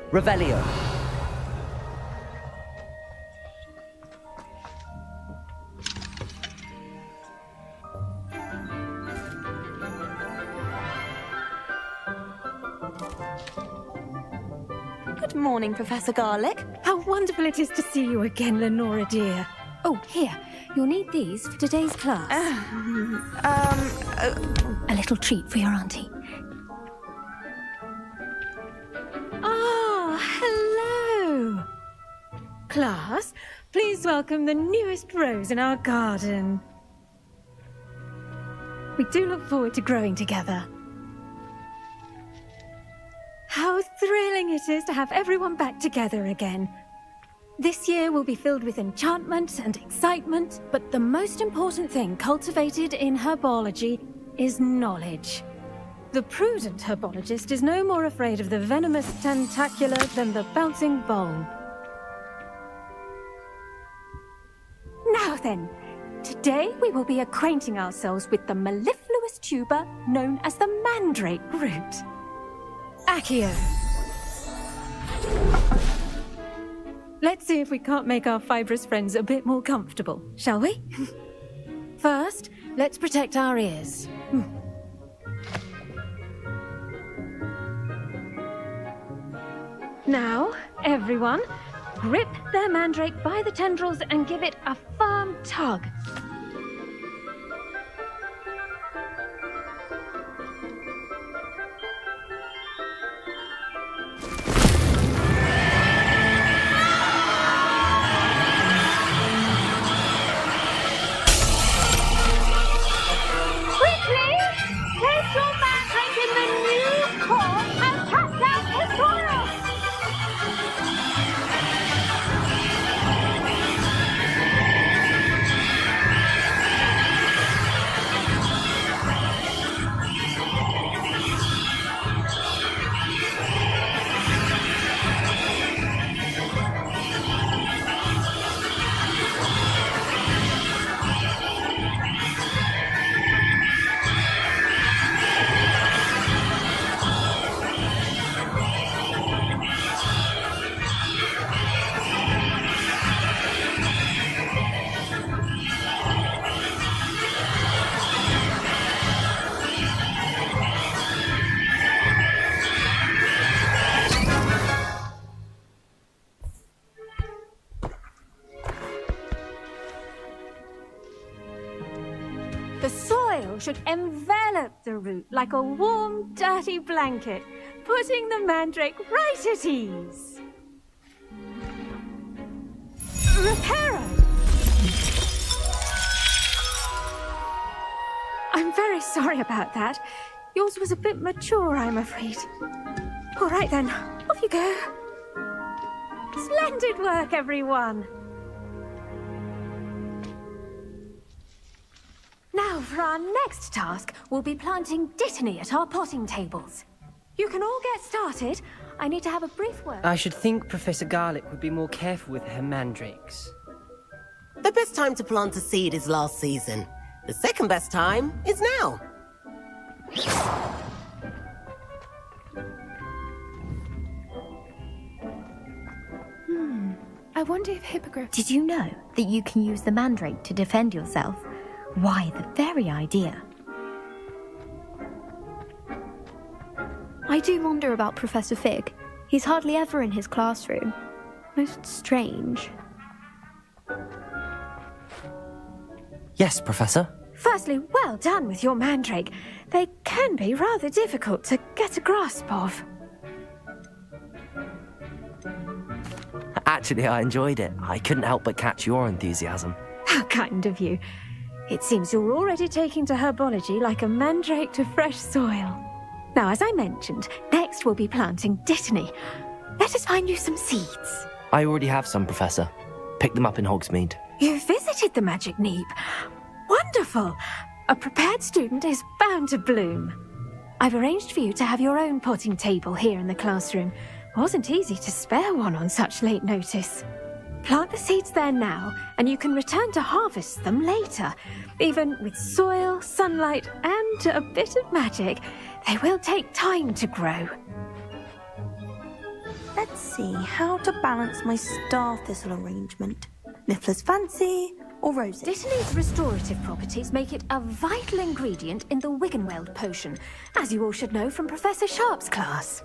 Revelio. Good morning, Professor Garlick. How wonderful it is to see you again, Lenora dear. Oh, here. You'll need these for today's class. A little treat for your auntie. Ah, hello. Class, please welcome the newest rose in our garden. We do look forward to growing together. How thrilling it is to have everyone back together again. This year will be filled with enchantment and excitement, but the most important thing cultivated in herbology is knowledge. The prudent herbologist is no more afraid of the venomous tentacula than the bouncing bowl. Now then, today we will be acquainting ourselves with the mellifluous tuber known as the mandrake root. Accio. Let's see if we can't make our fibrous friends a bit more comfortable, shall we? First, let's protect our ears. Now, everyone, grip their mandrake by the tendrils and give it a firm tug. The soil should envelop the root like a warm, dirty blanket, putting the mandrake right at ease. Reparo! very sorry about that. Yours was a bit mature, I'm afraid. All right then, off you go. Splendid work, everyone. Now, for our next task, we'll be planting Dittany at our potting tables. You can all get started. I need to have a brief word. I should think Professor Garlick would be more careful with her mandrakes. The best time to plant a seed is last season. The second best time is now. I wonder if hippogriffs... Did you know that you can use the mandrake to defend yourself? Why, the very idea. I do wonder about Professor Fig. He's hardly ever in his classroom. Most strange. Yes, Professor. Firstly, well done with your mandrake. They can be rather difficult to get a grasp of. Actually, I enjoyed it. I couldn't help but catch your enthusiasm. How kind of you. It seems you're already taking to herbology like a mandrake to fresh soil. Now, as I mentioned, next we'll be planting Dittany. Let us find you some seeds. I already have some, Professor. Picked them up in Hogsmeade. You visited the Magic Neep. Wonderful. A prepared student is bound to bloom. I've arranged for you to have your own potting table here in the classroom. Wasn't easy to spare one on such late notice. Plant the seeds there now, and you can return to harvest them later. Even with soil, sunlight, and a bit of magic, they will take time to grow. Let's see how to balance my star thistle arrangement. Niffler's fancy or roses? Dittany's restorative properties make it a vital ingredient in the Wiggenweld potion, as you all should know from Professor Sharp's class.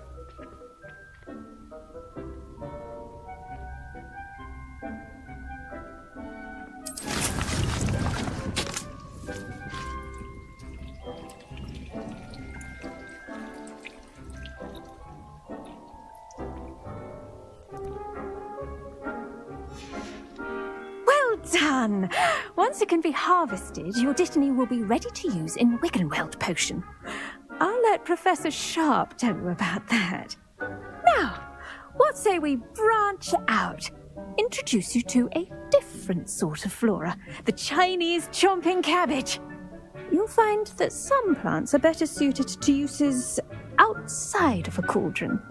Done! Once it can be harvested, your Dittany will be ready to use in Wiggenweld potion. I'll let Professor Sharp tell you about that. Now, what say we branch out? Introduce you to a different sort of flora, the Chinese chomping cabbage. You'll find that some plants are better suited to uses outside of a cauldron.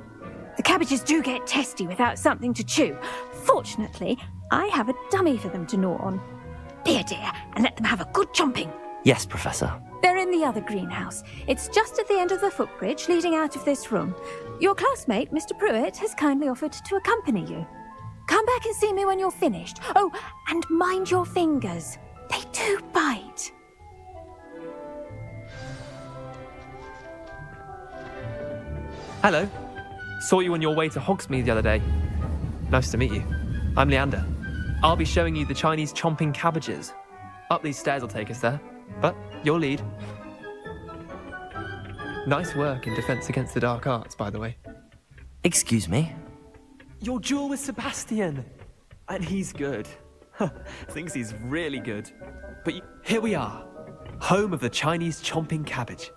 The cabbages do get testy without something to chew. Fortunately, I have a dummy for them to gnaw on. Be a dear and let them have a good chomping. Yes, Professor. They're in the other greenhouse. It's just at the end of the footbridge leading out of this room. Your classmate, Mr. Pruitt, has kindly offered to accompany you. Come back and see me when you're finished. Oh, and mind your fingers. They do bite. Hello. Saw you on your way to Hogsmeade the other day. Nice to meet you. I'm Leander. I'll be showing you the Chinese chomping cabbages. Up these stairs will take us there, but your lead. Nice work in defense against the dark arts, by the way. Excuse me? Your duel with Sebastian. And he's good. Thinks he's really good. But here we are, home of the Chinese chomping cabbage.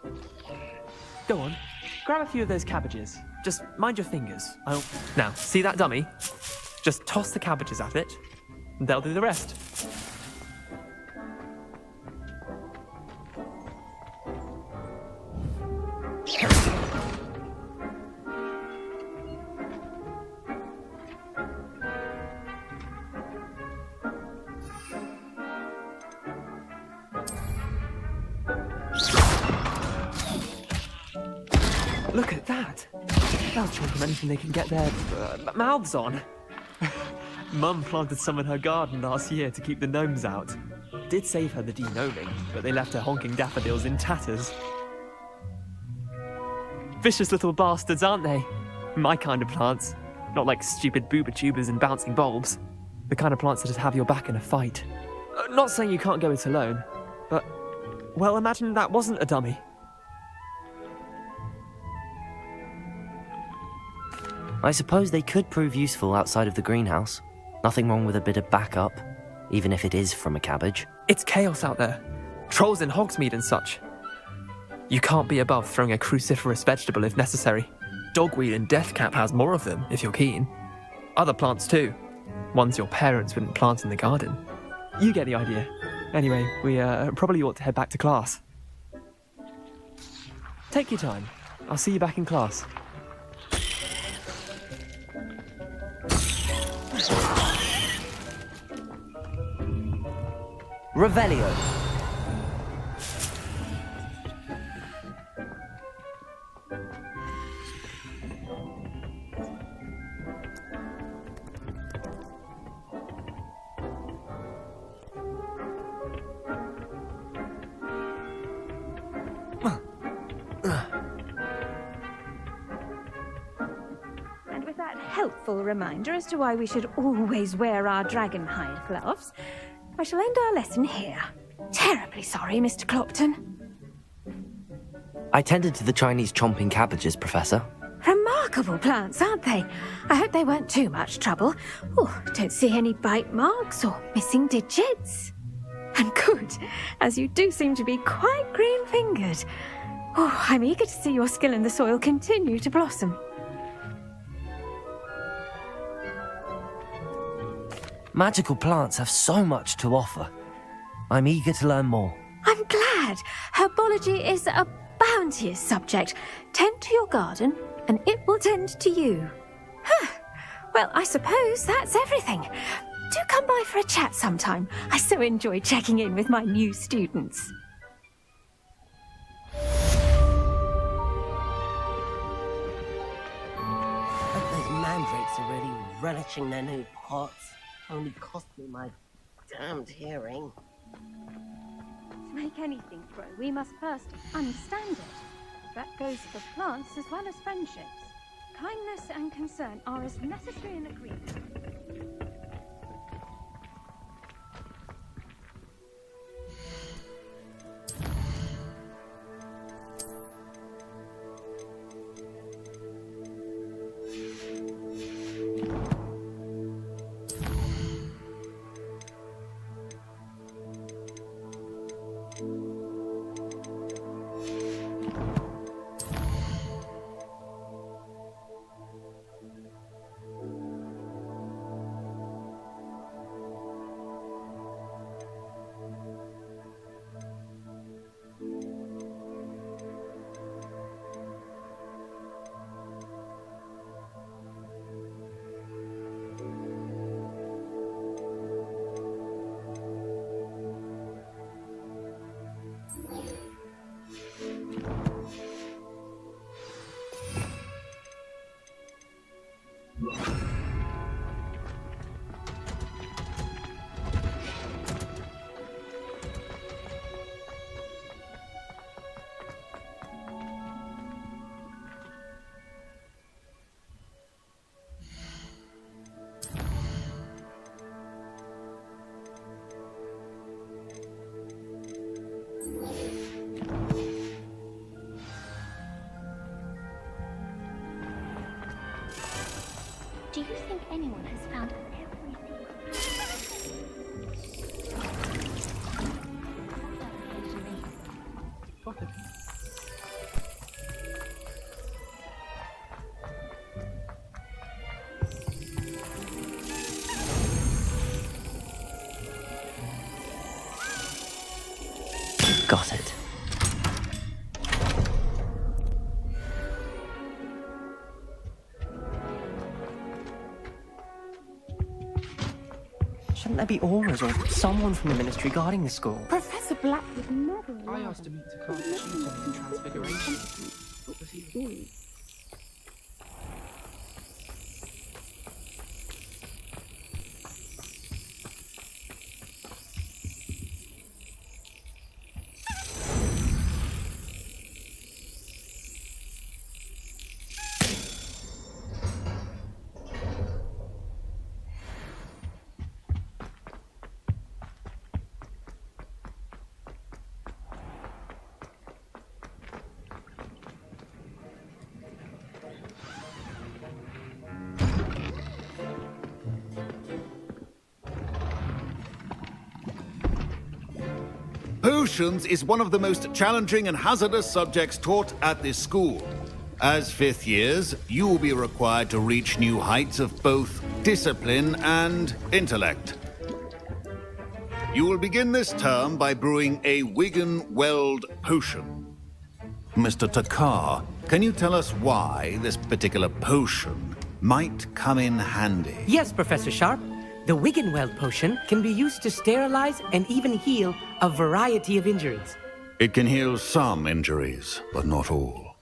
Go on, grab a few of those cabbages. Just mind your fingers. Now, see that dummy? Just toss the cabbages at it, and they'll do the rest. Look at that! They'll chomp on anything they can get their mouths on. Mum planted some in her garden last year to keep the gnomes out. Did save her the de-gnoming, but they left her honking daffodils in tatters. Vicious little bastards, aren't they? My kind of plants. Not like stupid booba tubers and bouncing bulbs. The kind of plants that just have your back in a fight. Not saying you can't go it alone, but, well, imagine that wasn't a dummy. I suppose they could prove useful outside of the greenhouse. Nothing wrong with a bit of backup, even if it is from a cabbage. It's chaos out there. Trolls in Hogsmeade and such. You can't be above throwing a cruciferous vegetable if necessary. Dogweed and deathcap has more of them, if you're keen. Other plants too. Ones your parents wouldn't plant in the garden. You get the idea. Anyway, we probably ought to head back to class. Take your time. I'll see you back in class. Revelio. And with that helpful reminder as to why we should always wear our dragon hide gloves, I shall end our lesson here. Terribly sorry, Mr. Clopton. I tended to the Chinese chomping cabbages, Professor. Remarkable plants, aren't they? I hope they weren't too much trouble. Oh, don't see any bite marks or missing digits. And good, as you do seem to be quite green-fingered. Oh, I'm eager to see your skill in the soil continue to blossom. Magical plants have so much to offer. I'm eager to learn more. I'm glad. Herbology is a bounteous subject. Tend to your garden, and it will tend to you. Well, I suppose that's everything. Do come by for a chat sometime. I so enjoy checking in with my new students. But those mandrakes are really relishing their new pots. Only cost me my damned hearing. To make anything grow, we must first understand it. That goes for plants as well as friendships. Kindness and concern are as necessary in agreement. Do you think anyone has found everything? Got it. Shouldn't there be auras or someone from the ministry guarding the school? Professor Black would never I asked him to cast shooting in Transfiguration. Was he... Potions is one of the most challenging and hazardous subjects taught at this school. As fifth years, you will be required to reach new heights of both discipline and intellect. You will begin this term by brewing a Wiggenweld potion. Mr. Takar, can you tell us why this particular potion might come in handy? Yes, Professor Sharp. The Wiggenweld potion can be used to sterilize and even heal a variety of injuries. It can heal some injuries, but not all.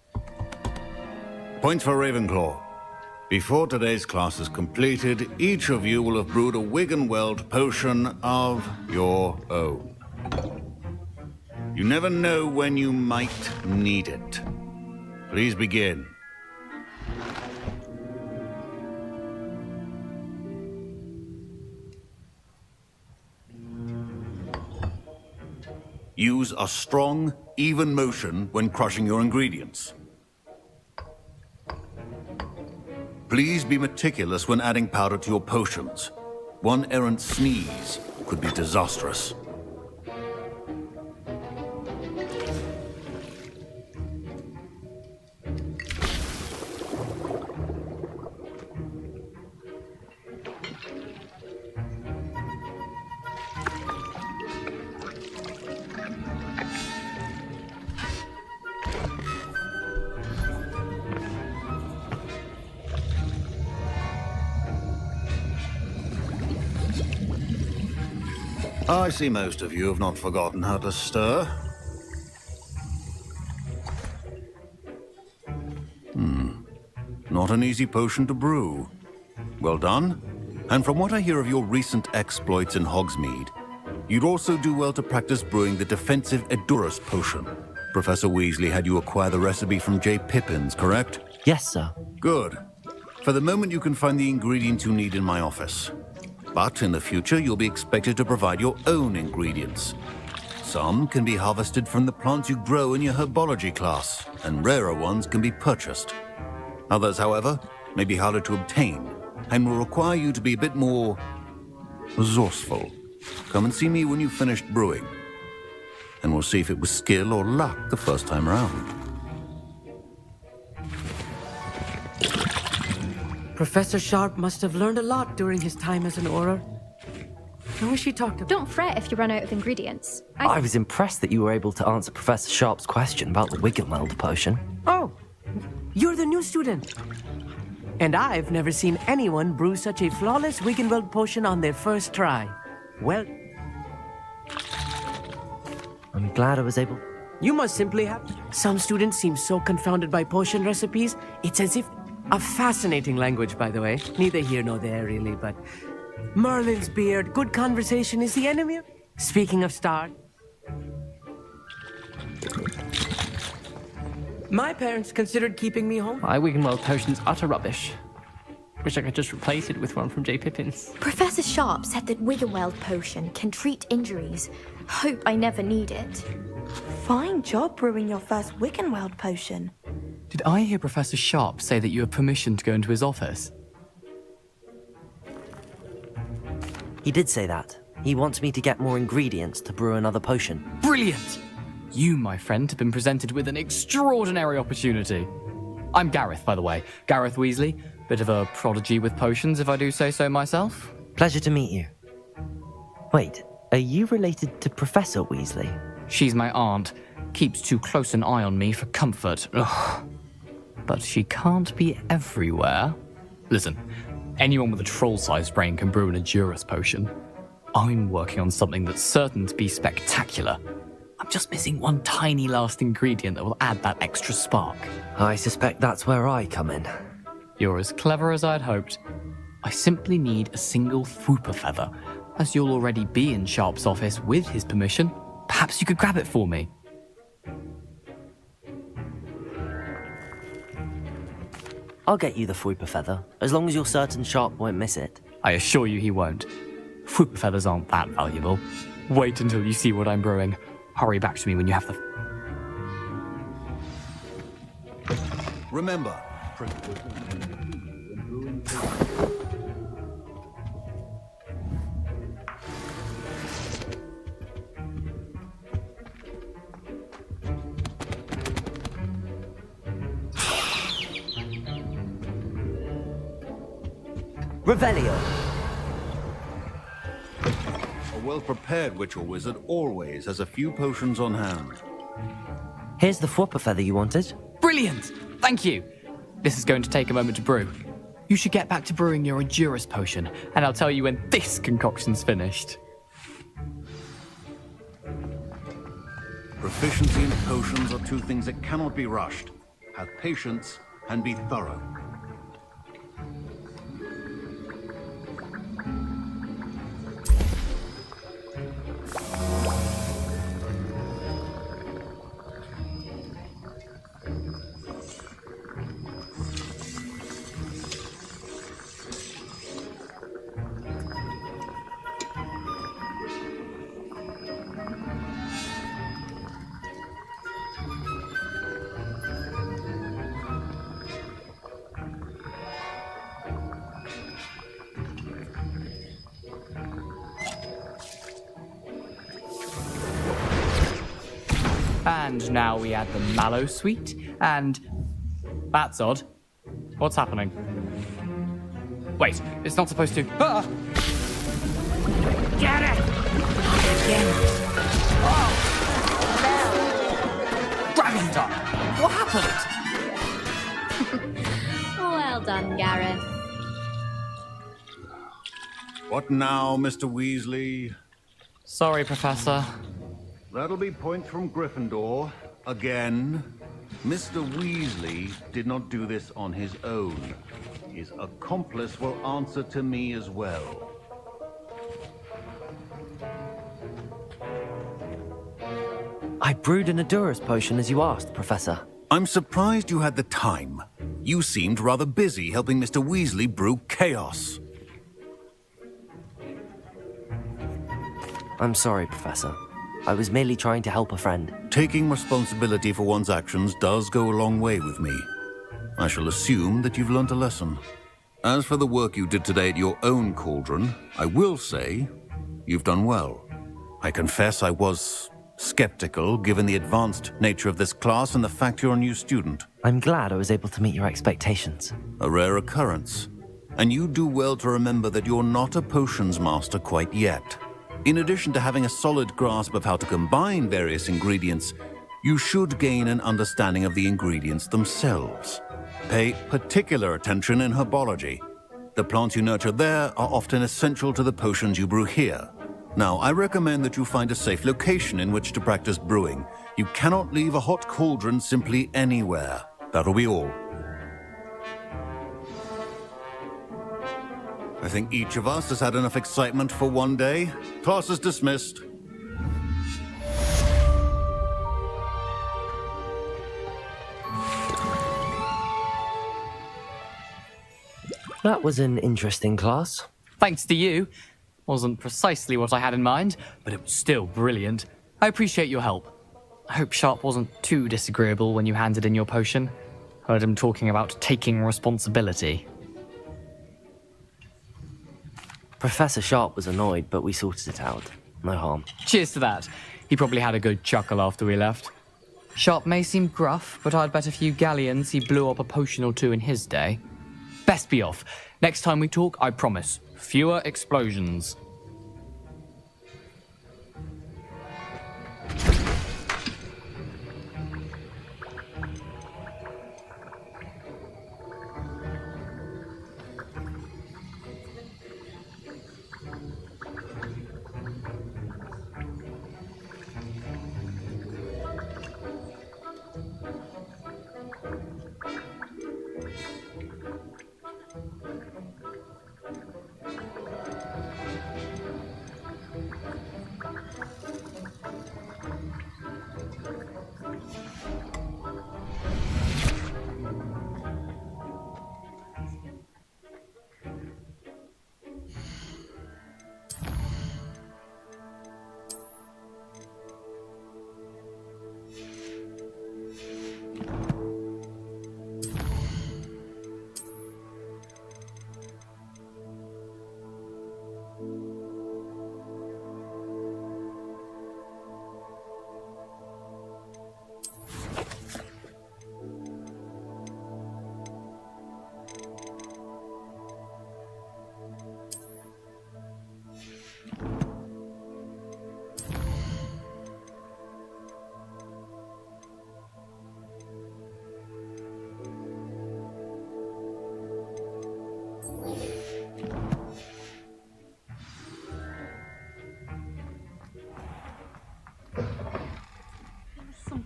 Points for Ravenclaw. Before today's class is completed, each of you will have brewed a Wiggenweld potion of your own. You never know when you might need it. Please begin. Use a strong, even motion when crushing your ingredients. Please be meticulous when adding powder to your potions. One errant sneeze could be disastrous. I see most of you have not forgotten how to stir. Not an easy potion to brew. Well done. And from what I hear of your recent exploits in Hogsmeade, you'd also do well to practice brewing the defensive Edurus potion. Professor Weasley had you acquire the recipe from J. Pippins, correct? Yes, sir. Good. For the moment, you can find the ingredients you need in my office. But in the future, you'll be expected to provide your own ingredients. Some can be harvested from the plants you grow in your herbology class, and rarer ones can be purchased. Others, however, may be harder to obtain, and will require you to be a bit more resourceful. Come and see me when you've finished brewing, and we'll see if it was skill or luck the first time round. Professor Sharp must have learned a lot during his time as an Auror. I wish he talked about... Don't fret if you run out of ingredients. I was impressed that you were able to answer Professor Sharp's question about the Wiggenweld potion. Oh, you're the new student. And I've never seen anyone brew such a flawless Wiggenweld potion on their first try. Well... I'm glad I was able... You must simply have... Some students seem so confounded by potion recipes, it's as if... A fascinating language, by the way. Neither here nor there, really, but... Merlin's beard, good conversation is the enemy of... Speaking of stars... My parents considered keeping me home. My Wiggenweld potion's utter rubbish. Wish I could just replace it with one from J. Pippins. Professor Sharp said that Wiggenweld potion can treat injuries. Hope I never need it. Fine job brewing your first Wiggenweld potion. Did I hear Professor Sharp say that you have permission to go into his office? He did say that. He wants me to get more ingredients to brew another potion. Brilliant! You, my friend, have been presented with an extraordinary opportunity. I'm Gareth, by the way. Gareth Weasley. Bit of a prodigy with potions, if I do say so myself. Pleasure to meet you. Wait, are you related to Professor Weasley? She's my aunt. Keeps too close an eye on me for comfort. Ugh. But she can't be everywhere. Listen, anyone with a troll-sized brain can brew an Edurus potion. I'm working on something that's certain to be spectacular. I'm just missing one tiny last ingredient that will add that extra spark. I suspect that's where I come in. You're as clever as I'd hoped. I simply need a single Fwooper feather. As you'll already be in Sharp's office with his permission, perhaps you could grab it for me. I'll get you the Fwooper feather, as long as you're certain Sharp won't miss it. I assure you he won't. Fwooper feathers aren't that valuable. Wait until you see what I'm brewing. Hurry back to me when you have the... Remember... Revelio. A well-prepared witch or wizard always has a few potions on hand. Here's the Fwopper feather you wanted. Brilliant! Thank you. This is going to take a moment to brew. You should get back to brewing your Endurus potion, and I'll tell you when this concoction's finished. Proficiency in potions are two things that cannot be rushed. Have patience and be thorough. And now we add the mallow sweet, and... That's odd. What's happening? Wait, it's not supposed to... Ah! Get it! Oh! Dragon Dog! What happened? Well done, Gareth. What now, Mr. Weasley? Sorry, Professor. That'll be points from Gryffindor. Again. Mr. Weasley did not do this on his own. His accomplice will answer to me as well. I brewed an Endurus potion as you asked, Professor. I'm surprised you had the time. You seemed rather busy helping Mr. Weasley brew chaos. I'm sorry, Professor. I was merely trying to help a friend. Taking responsibility for one's actions does go a long way with me. I shall assume that you've learnt a lesson. As for the work you did today at your own cauldron, I will say you've done well. I confess I was skeptical given the advanced nature of this class and the fact you're a new student. I'm glad I was able to meet your expectations. A rare occurrence. And you do well to remember that you're not a potions master quite yet. In addition to having a solid grasp of how to combine various ingredients, you should gain an understanding of the ingredients themselves. Pay particular attention in herbology. The plants you nurture there are often essential to the potions you brew here. Now, I recommend that you find a safe location in which to practice brewing. You cannot leave a hot cauldron simply anywhere. That'll be all. I think each of us has had enough excitement for one day. Class is dismissed. That was an interesting class. Thanks to you. Wasn't precisely what I had in mind, but it was still brilliant. I appreciate your help. I hope Sharp wasn't too disagreeable when you handed in your potion. Heard him talking about taking responsibility. Professor Sharp was annoyed, but we sorted it out. No harm. Cheers to that. He probably had a good chuckle after we left. Sharp may seem gruff, but I'd bet a few galleons he blew up a potion or two in his day. Best be off. Next time we talk, I promise, fewer explosions.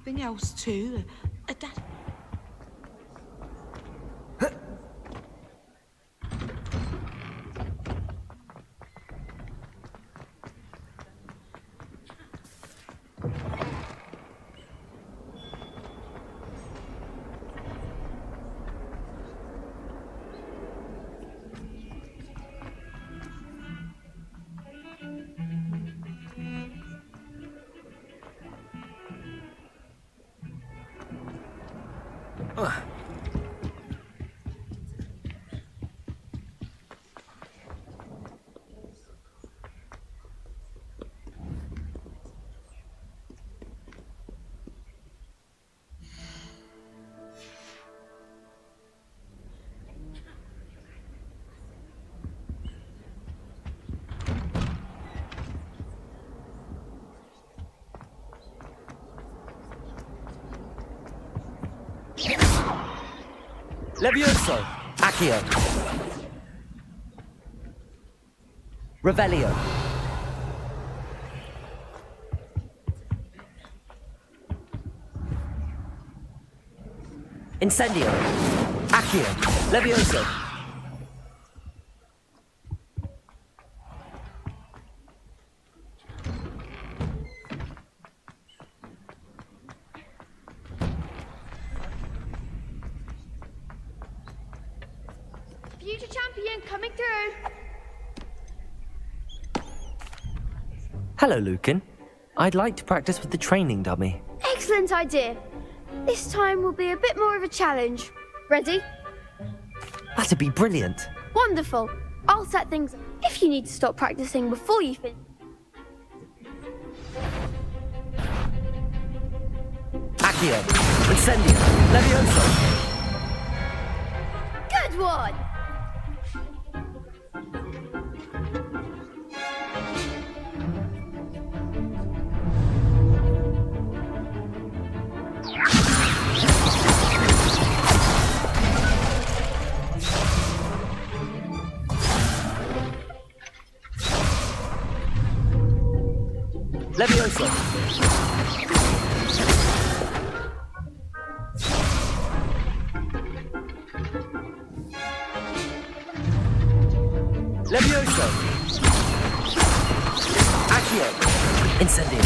something else too. A dad. Levioso! Accio! Revelio! Incendio! Accio! Levioso! Future champion coming through. Hello, Lucan. I'd like to practice with the training dummy. Excellent idea. This time will be a bit more of a challenge. Ready? That'd be brilliant. Wonderful. I'll set things up if you need to stop practicing before you finish. Accio! Incendio! Levioso! Good one! Levioso! Levioso! Accio! Incendio!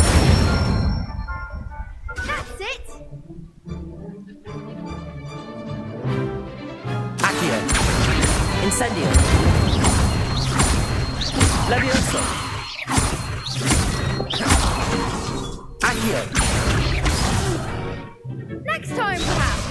That's it! Accio! Incendio! Levioso! Accio! Next time, perhaps.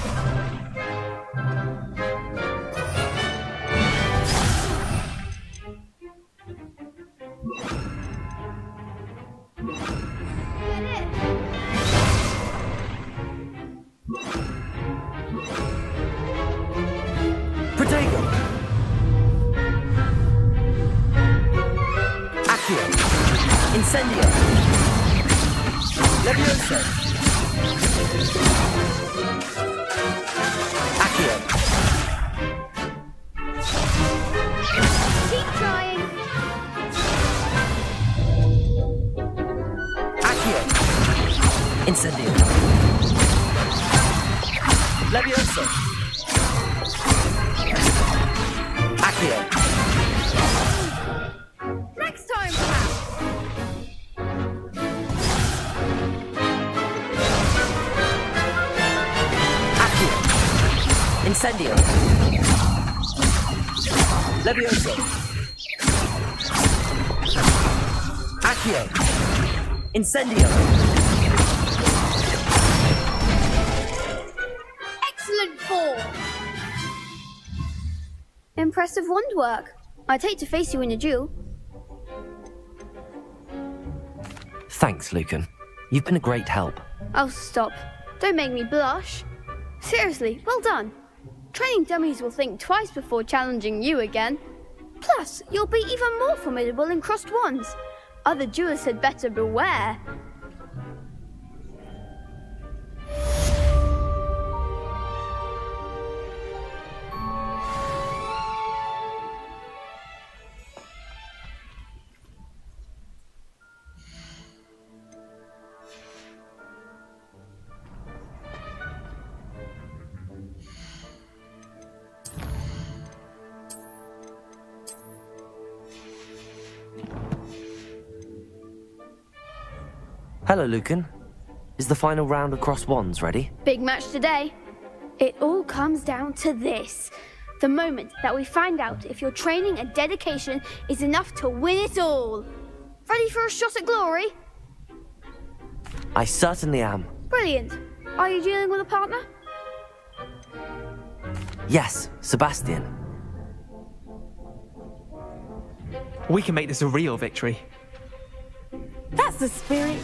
Protego! Accio! Incendio! Levioso! Accio! Keep trying. Accio! Incendio! Levioso! Accio! Next time, perhaps. Accio! Incendio! Levioso! Accio! Incendio! Excellent form. Impressive wand work. I'd hate to face you in a duel. Thanks, Lucan. You've been a great help. Oh, stop. Don't make me blush. Seriously, well done. Training dummies will think twice before challenging you again. Plus, you'll be even more formidable in crossed wands. Other duelists had better beware. Hello, Lucan. Is the final round across wands ready? Big match today. It all comes down to this. The moment that we find out if your training and dedication is enough to win it all. Ready for a shot at glory? I certainly am. Brilliant. Are you dealing with a partner? Yes, Sebastian. We can make this a real victory. That's the spirit.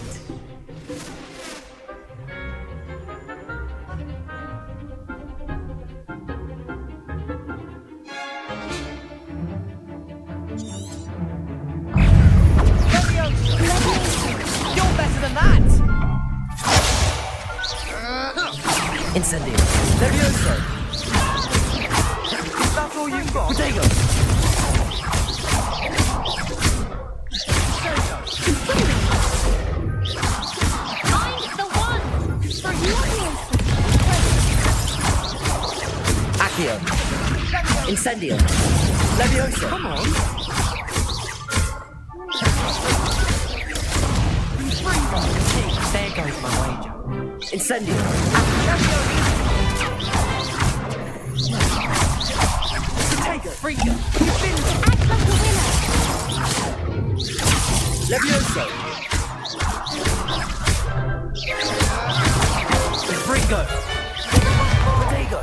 You're better than that! Incendio. Levioso! Is that all you've got? Potato! I'm the one for you. Accio. Incendio. Levioso. Come on! There goes my wager. Incendio. Potato! Freaker! Act like a winner. Levioso. Fringo! Potato.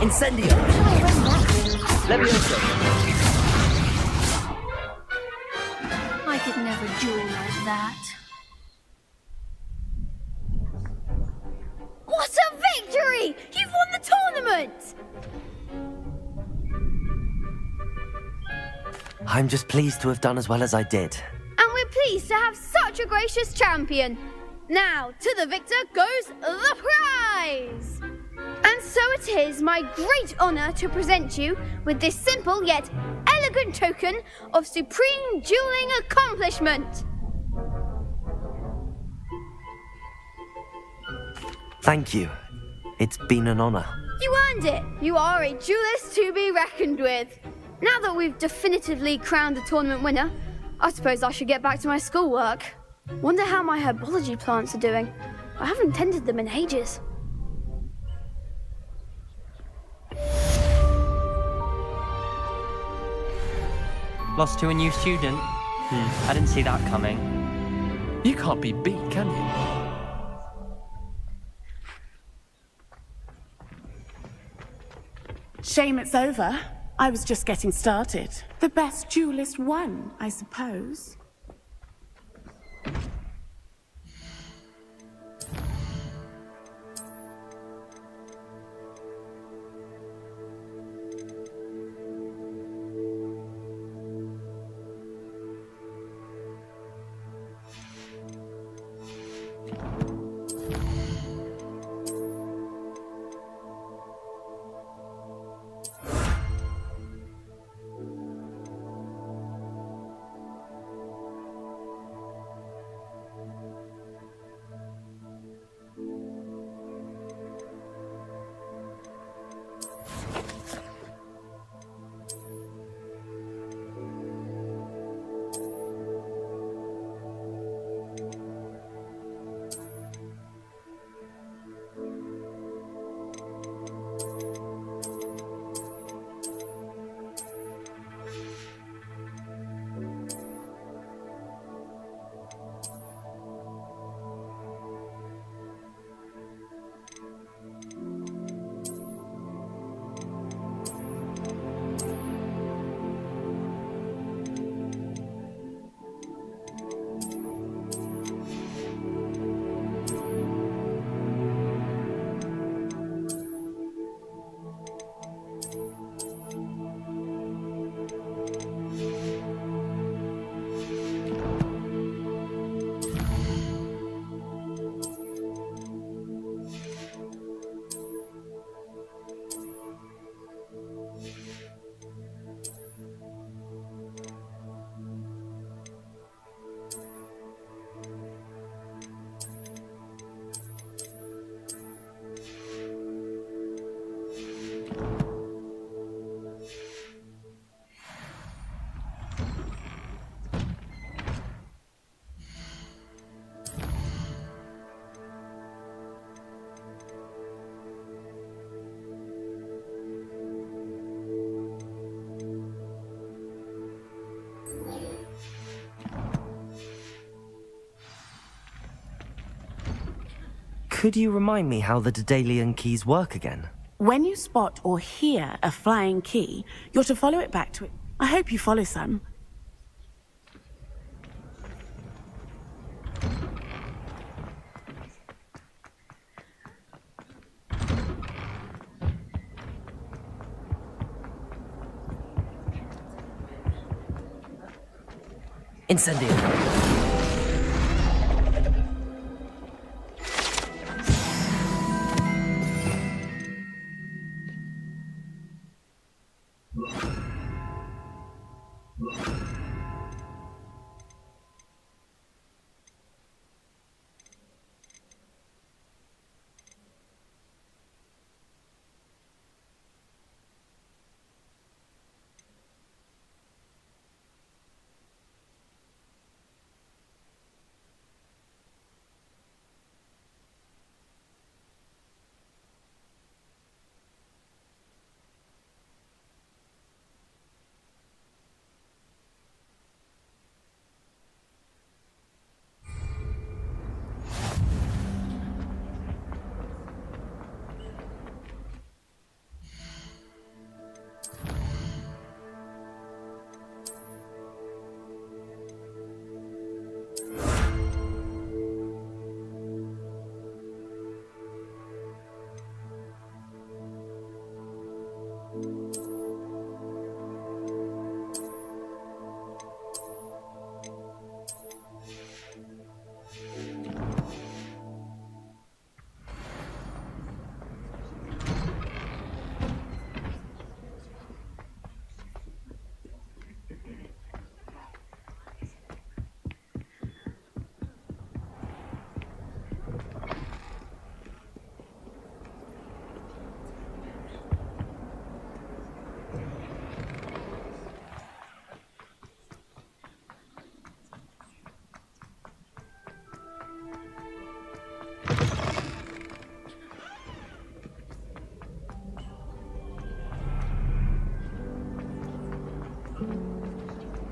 Incendio. Levioso. I could never duel like that. What a victory! You've won the tournament! I'm just pleased to have done as well as I did. And we're pleased to have such a gracious champion. Now, to the victor goes the prize! And so it is my great honour to present you with this simple yet elegant token of supreme dueling accomplishment. Thank you. It's been an honour. You earned it. You are a duelist to be reckoned with. Now that we've definitively crowned the tournament winner, I suppose I should get back to my schoolwork. Wonder how my herbology plants are doing. I haven't tended them in ages. Lost to a new student? I didn't see that coming. You can't be beat, can you? Shame it's over. I was just getting started. The best duelist won, I suppose. Could you remind me how the Daedalian keys work again? When you spot or hear a flying key, you're to follow it back to it. I hope you follow, son. Incendio.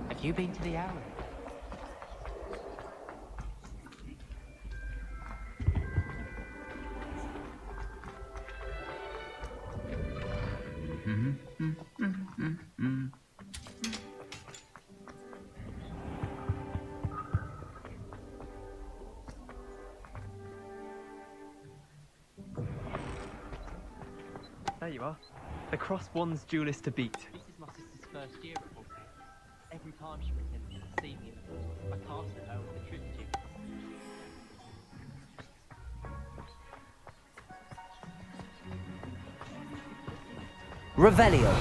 Have you been to the alley? There you are. The Cross Wands duelist to beat. This is my sister's first year at Hogwarts. Every time she pretends to see me, I cast at her with the truth tube. Revelio.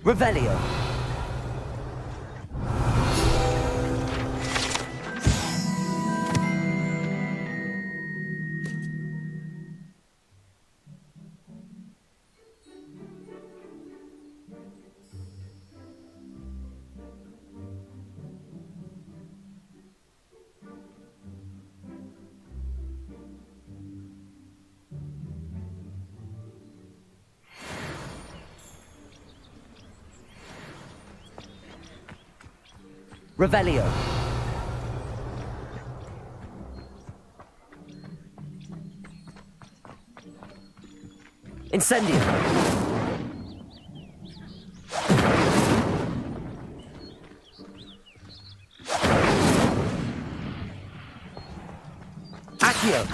Revelio. Revelio. Incendio. Accio.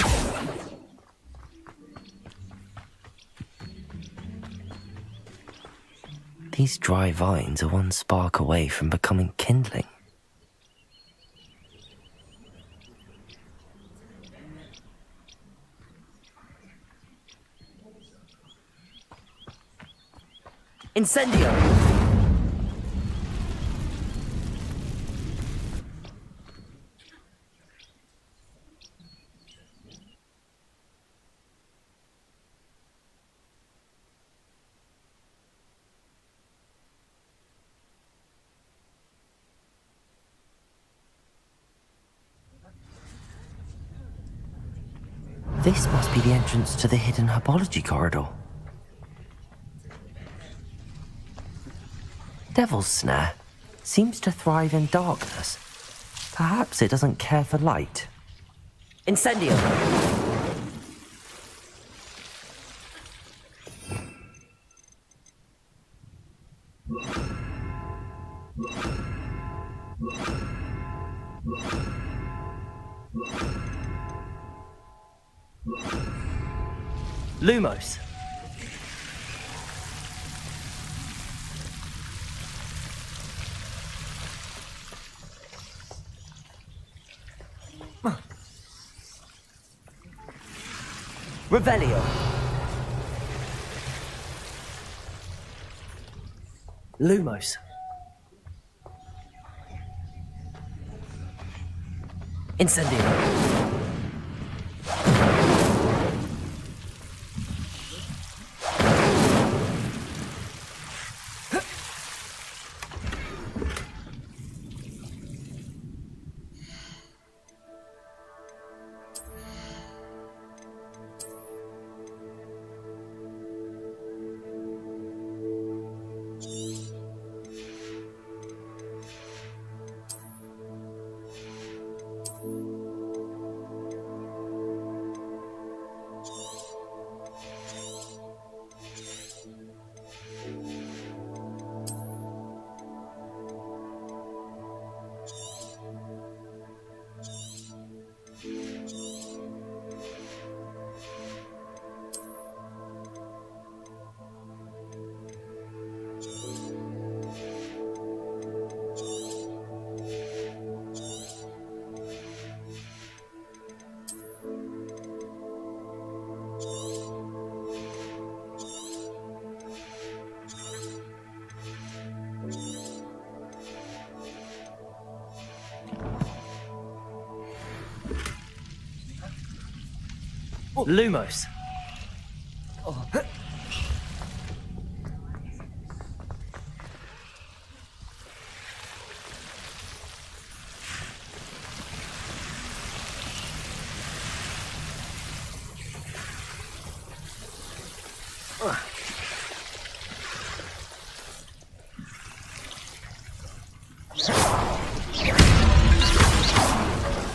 These dry vines are one spark away from becoming kindling. Incendio! This must be the entrance to the hidden herbology corridor. Devil's Snare seems to thrive in darkness. Perhaps it doesn't care for light. Incendio! Lumos. Revelio. Lumos. Incendio. Lumos.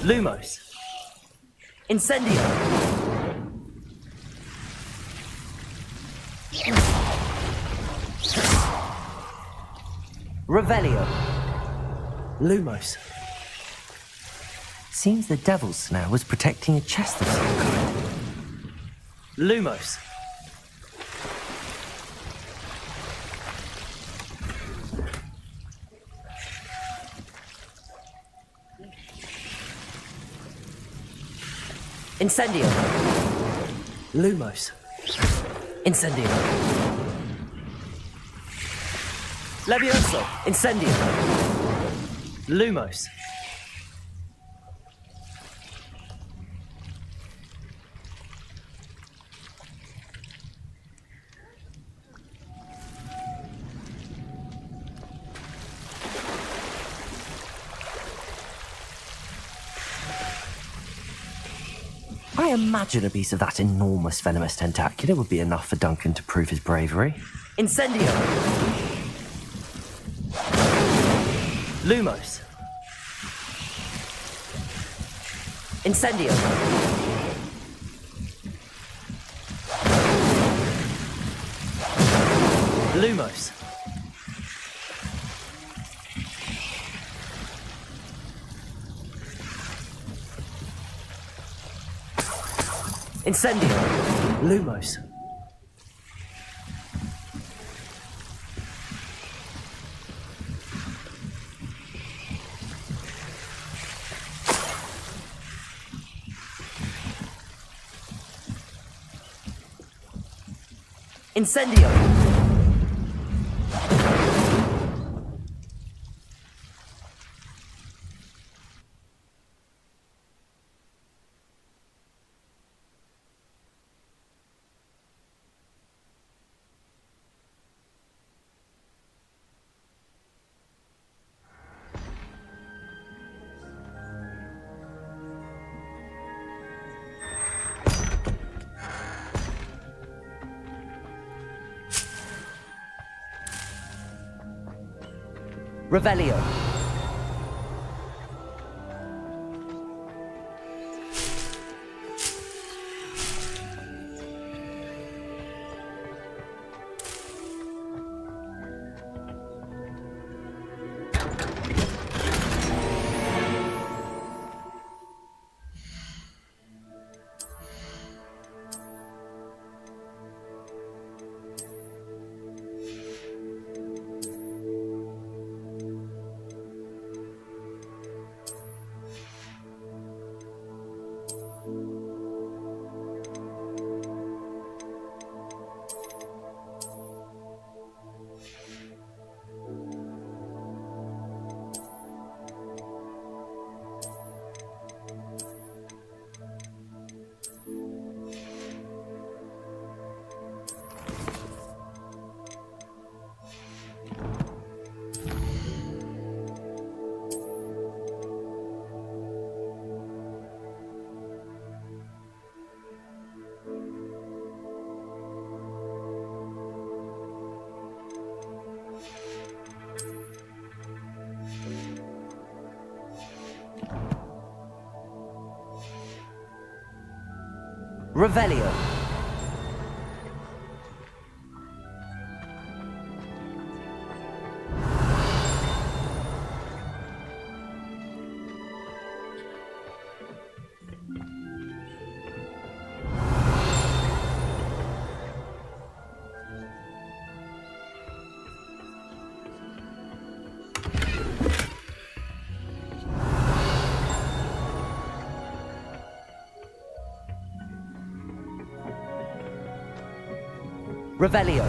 Lumos. Incendio. Revelio. Lumos. Seems the Devil's Snare was protecting a chest of some kind. Lumos. Incendio. Lumos. Incendio. Levioso. Incendio. Lumos. I imagine a piece of that enormous venomous tentacular would be enough for Duncan to prove his bravery. Incendio! Lumos! Incendio! Lumos! Incendio! Lumos! Incendio! Revelio. Revelio. Revelio.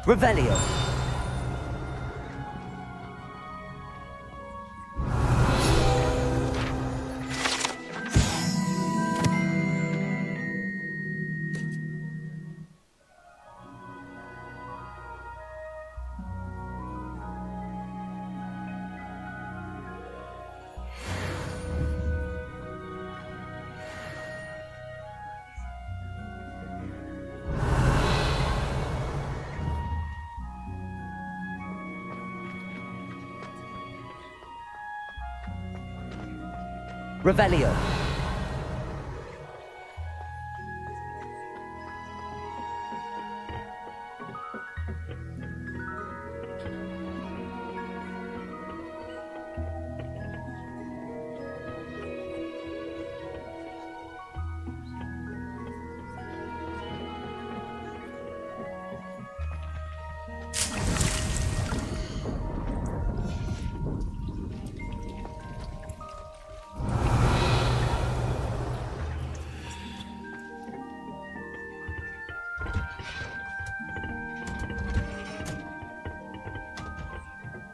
Revelio. Revelio.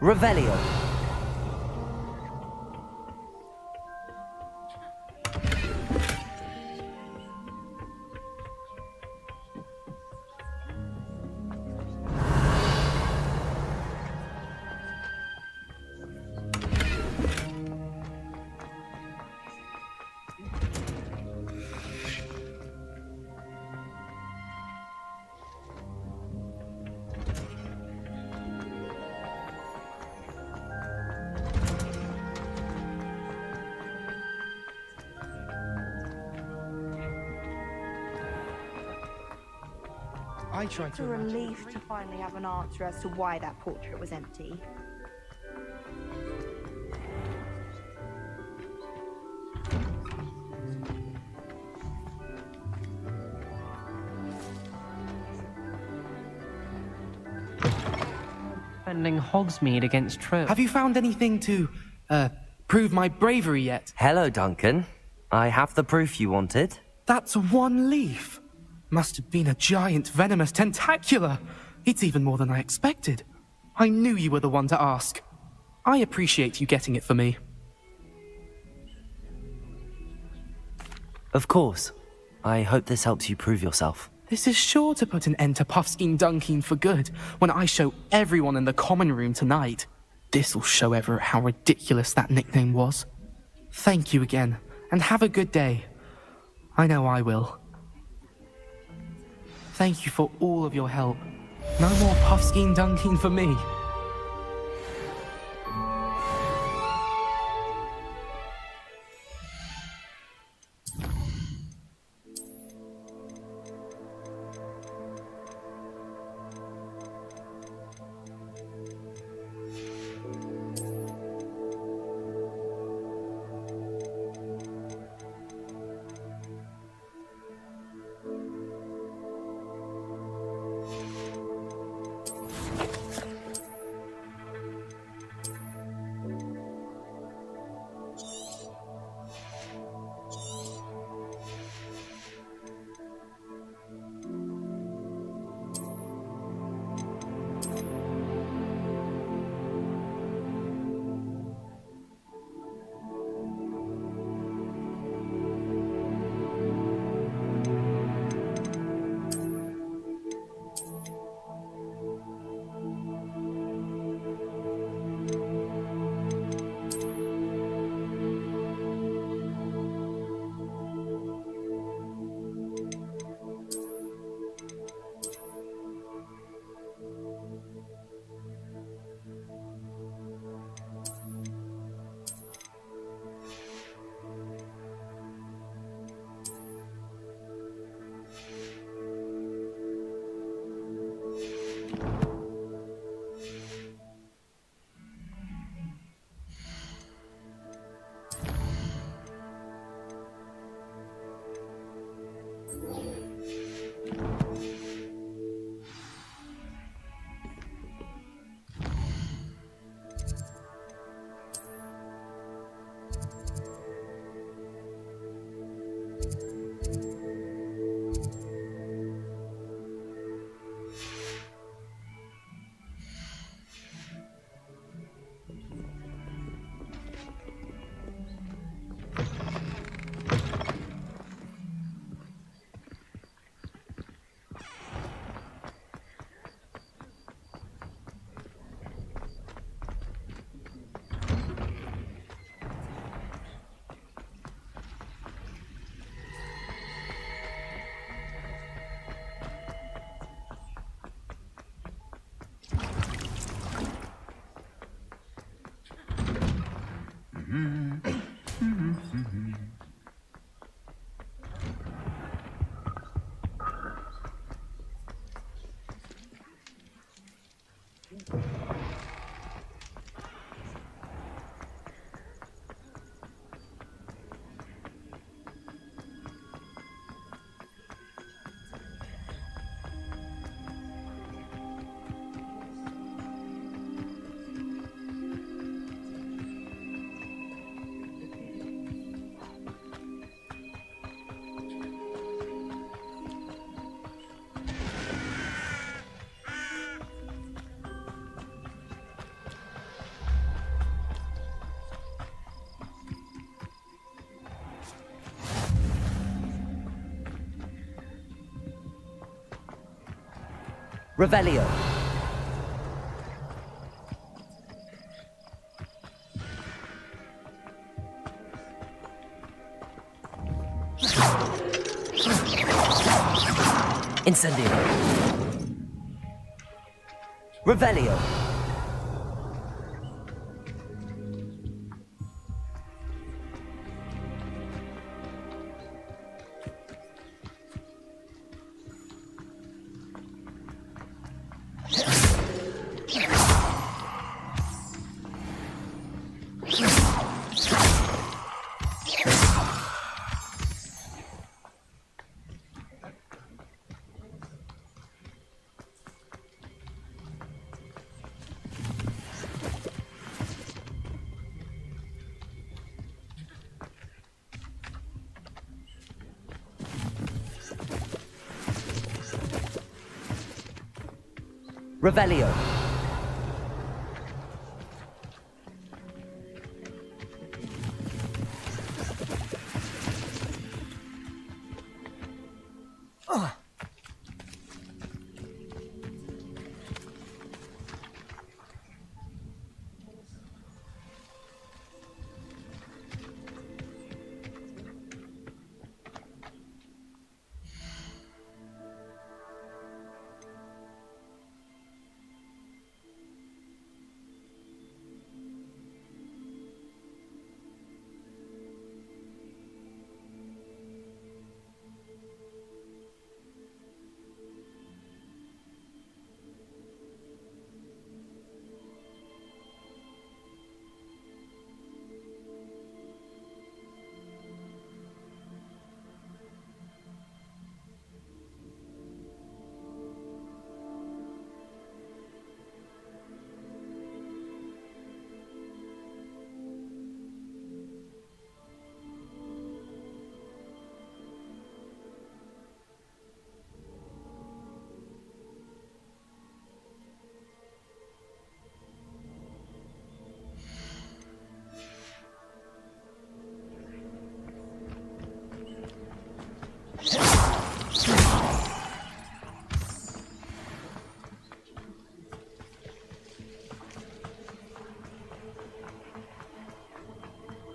Revelio. I tried It's a to imagine. relief to finally have an answer as to why that portrait was empty. defending Hogsmeade against True. Have you found anything to, prove my bravery yet? Hello, Duncan. I have the proof you wanted. That's one leaf. Must have been a giant venomous tentacula. It's even more than I expected. I knew you were the one to ask. I appreciate you getting it for me. Of course. I hope this helps you prove yourself. This is sure to put an end to Puffskein Dunkeen for good when I show everyone in the common room tonight. This'll show Everett how ridiculous that nickname was. Thank you again, and have a good day. I know I will. Thank you for all of your help. No more Puffskein Dunkeen for me. Revelio. Incendio. Revelio. Revelio.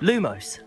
Lumos.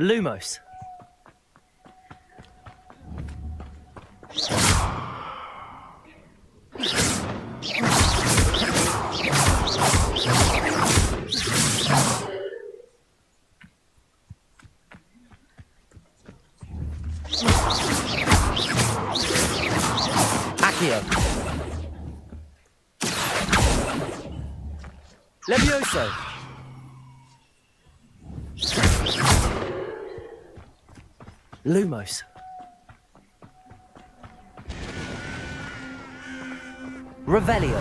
Lumos. Accio. Levioso. Lumos. Revelio.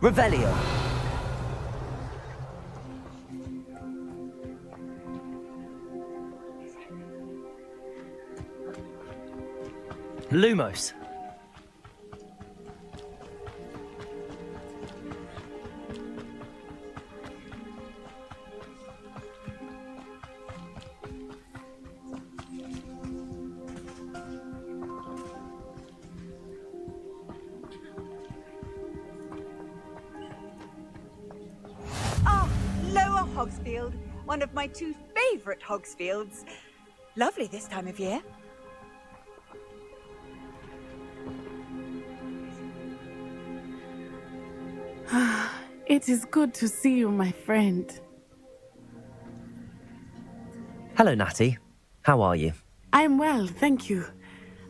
Revelio. Lumos. Lower Hogsfield, one of my two favourite Hogsfields. Lovely this time of year. It is good to see you, my friend. Hello, Natty. How are you? I'm well, thank you.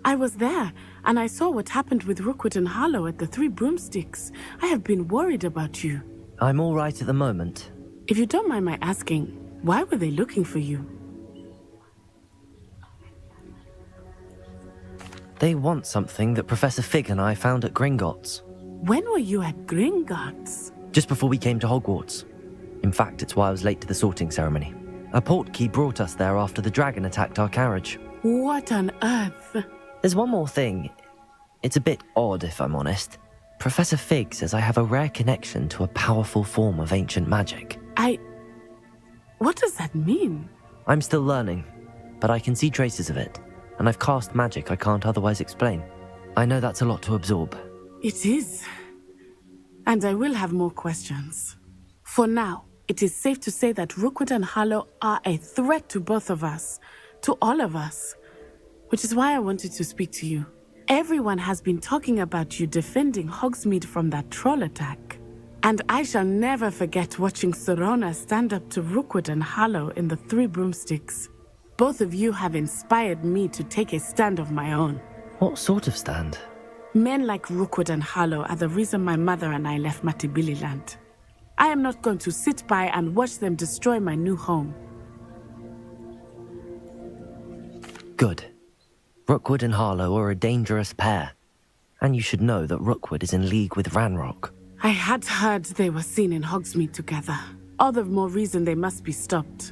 I was there, and I saw what happened with Rookwood and Harlow at the Three Broomsticks. I have been worried about you. I'm all right at the moment. If you don't mind my asking, why were they looking for you? They want something that Professor Fig and I found at Gringotts. When were you at Gringotts? Just before we came to Hogwarts. In fact, it's why I was late to the sorting ceremony. A portkey brought us there after the dragon attacked our carriage. What on earth? There's one more thing. It's a bit odd, if I'm honest. Professor Fig says I have a rare connection to a powerful form of ancient magic. What does that mean? I'm still learning, but I can see traces of it, and I've cast magic I can't otherwise explain. I know that's a lot to absorb. It is. And I will have more questions. For now, it is safe to say that Rookwood and Harlow are a threat to both of us, to all of us, which is why I wanted to speak to you. Everyone has been talking about you defending Hogsmeade from that troll attack. And I shall never forget watching Serona stand up to Rookwood and Harlow in the Three Broomsticks. Both of you have inspired me to take a stand of my own. What sort of stand? Men like Rookwood and Harlow are the reason my mother and I left Matibililand. I am not going to sit by and watch them destroy my new home. Good. Rookwood and Harlow are a dangerous pair. And you should know that Rookwood is in league with Ranrock. I had heard they were seen in Hogsmeade together. All the more reason they must be stopped.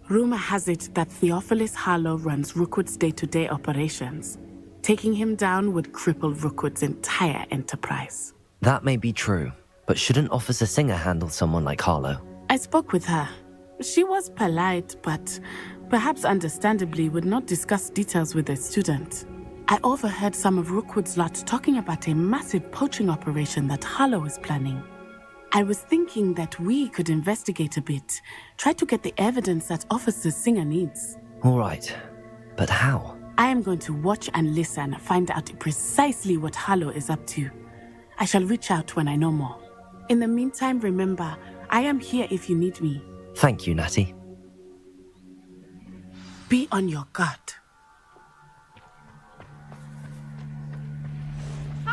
Rumor has it that Theophilus Harlow runs Rookwood's day-to-day operations. Taking him down would cripple Rookwood's entire enterprise. That may be true, but shouldn't Officer Singer handle someone like Harlow? I spoke with her. She was polite, but perhaps understandably would not discuss details with a student. I overheard some of Rookwood's lot talking about a massive poaching operation that Harlow is planning. I was thinking that we could investigate a bit, try to get the evidence that Officer Singer needs. All right, but how? I am going to watch and listen, find out precisely what Harlow is up to. I shall reach out when I know more. In the meantime, remember, I am here if you need me. Thank you, Natty. Be on your guard.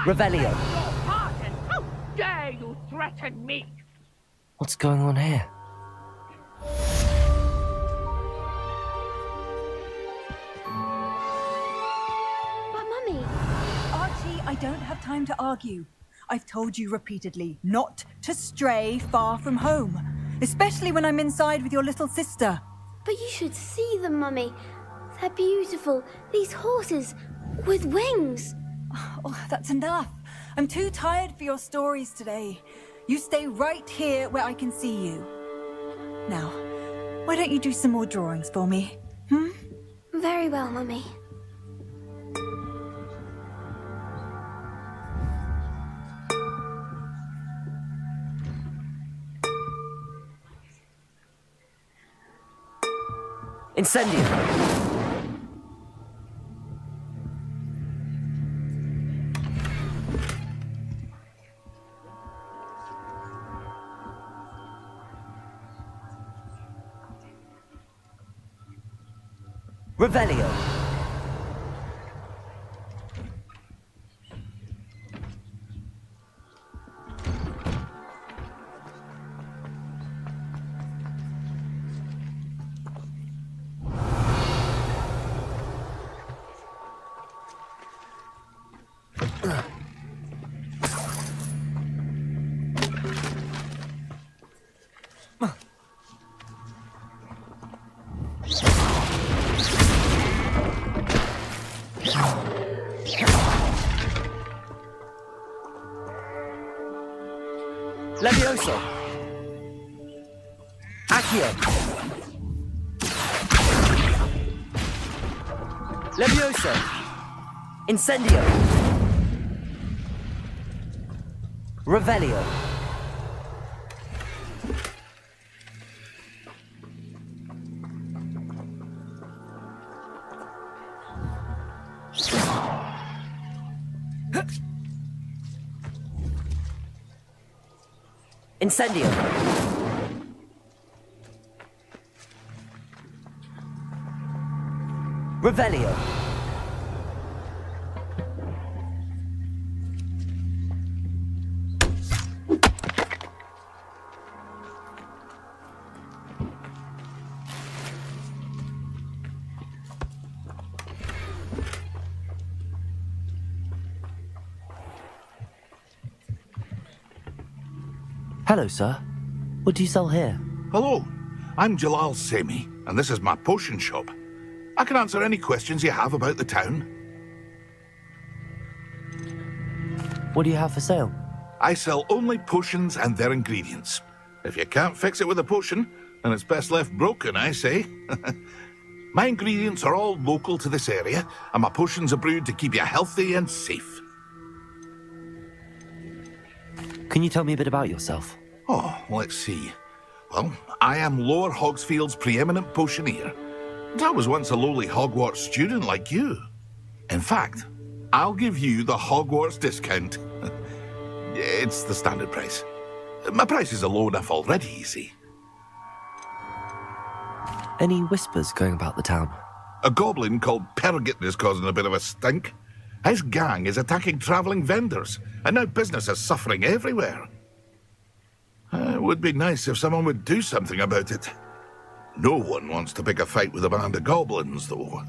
Revelio. How dare you threaten me? What's going on here? Archie, I don't have time to argue. I've told you repeatedly not to stray far from home, especially when I'm inside with your little sister. But you should see them, Mummy. They're beautiful. These horses with wings. Oh, that's enough. I'm too tired for your stories today. You stay right here where I can see you. Now, why don't you do some more drawings for me? Very well, Mummy. Incendio. Revelio. Levioso. Accio. Levioso. Incendio. Revelio. Incendio. Revelio. Hello, sir. What do you sell here? Hello, I'm Jalal Semi, and this is my potion shop. I can answer any questions you have about the town. What do you have for sale? I sell only potions and their ingredients. If you can't fix it with a potion, then it's best left broken, I say. My ingredients are all local to this area, and my potions are brewed to keep you healthy and safe. Can you tell me a bit about yourself? Oh, let's see. Well, I am Lower Hogsfield's preeminent potioneer. And I was once a lowly Hogwarts student like you. In fact, I'll give you the Hogwarts discount. It's the standard price. My prices are low enough already, you see. Any whispers going about the town? A goblin called Pergit is causing a bit of a stink. His gang is attacking travelling vendors, and now business is suffering everywhere. It would be nice if someone would do something about it. No one wants to pick a fight with a band of goblins, though.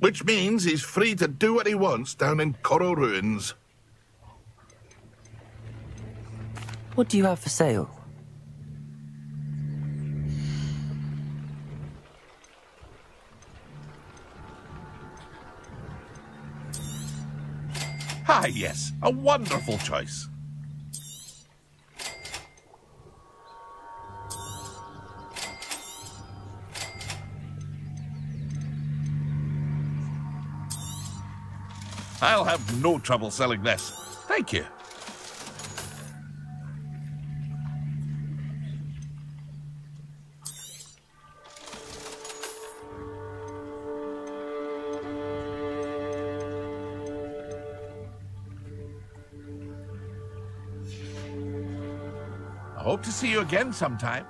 Which means he's free to do what he wants down in Coral Ruins. What do you have for sale? Ah, yes, a wonderful choice. I'll have no trouble selling this. Thank you. I hope to see you again sometime.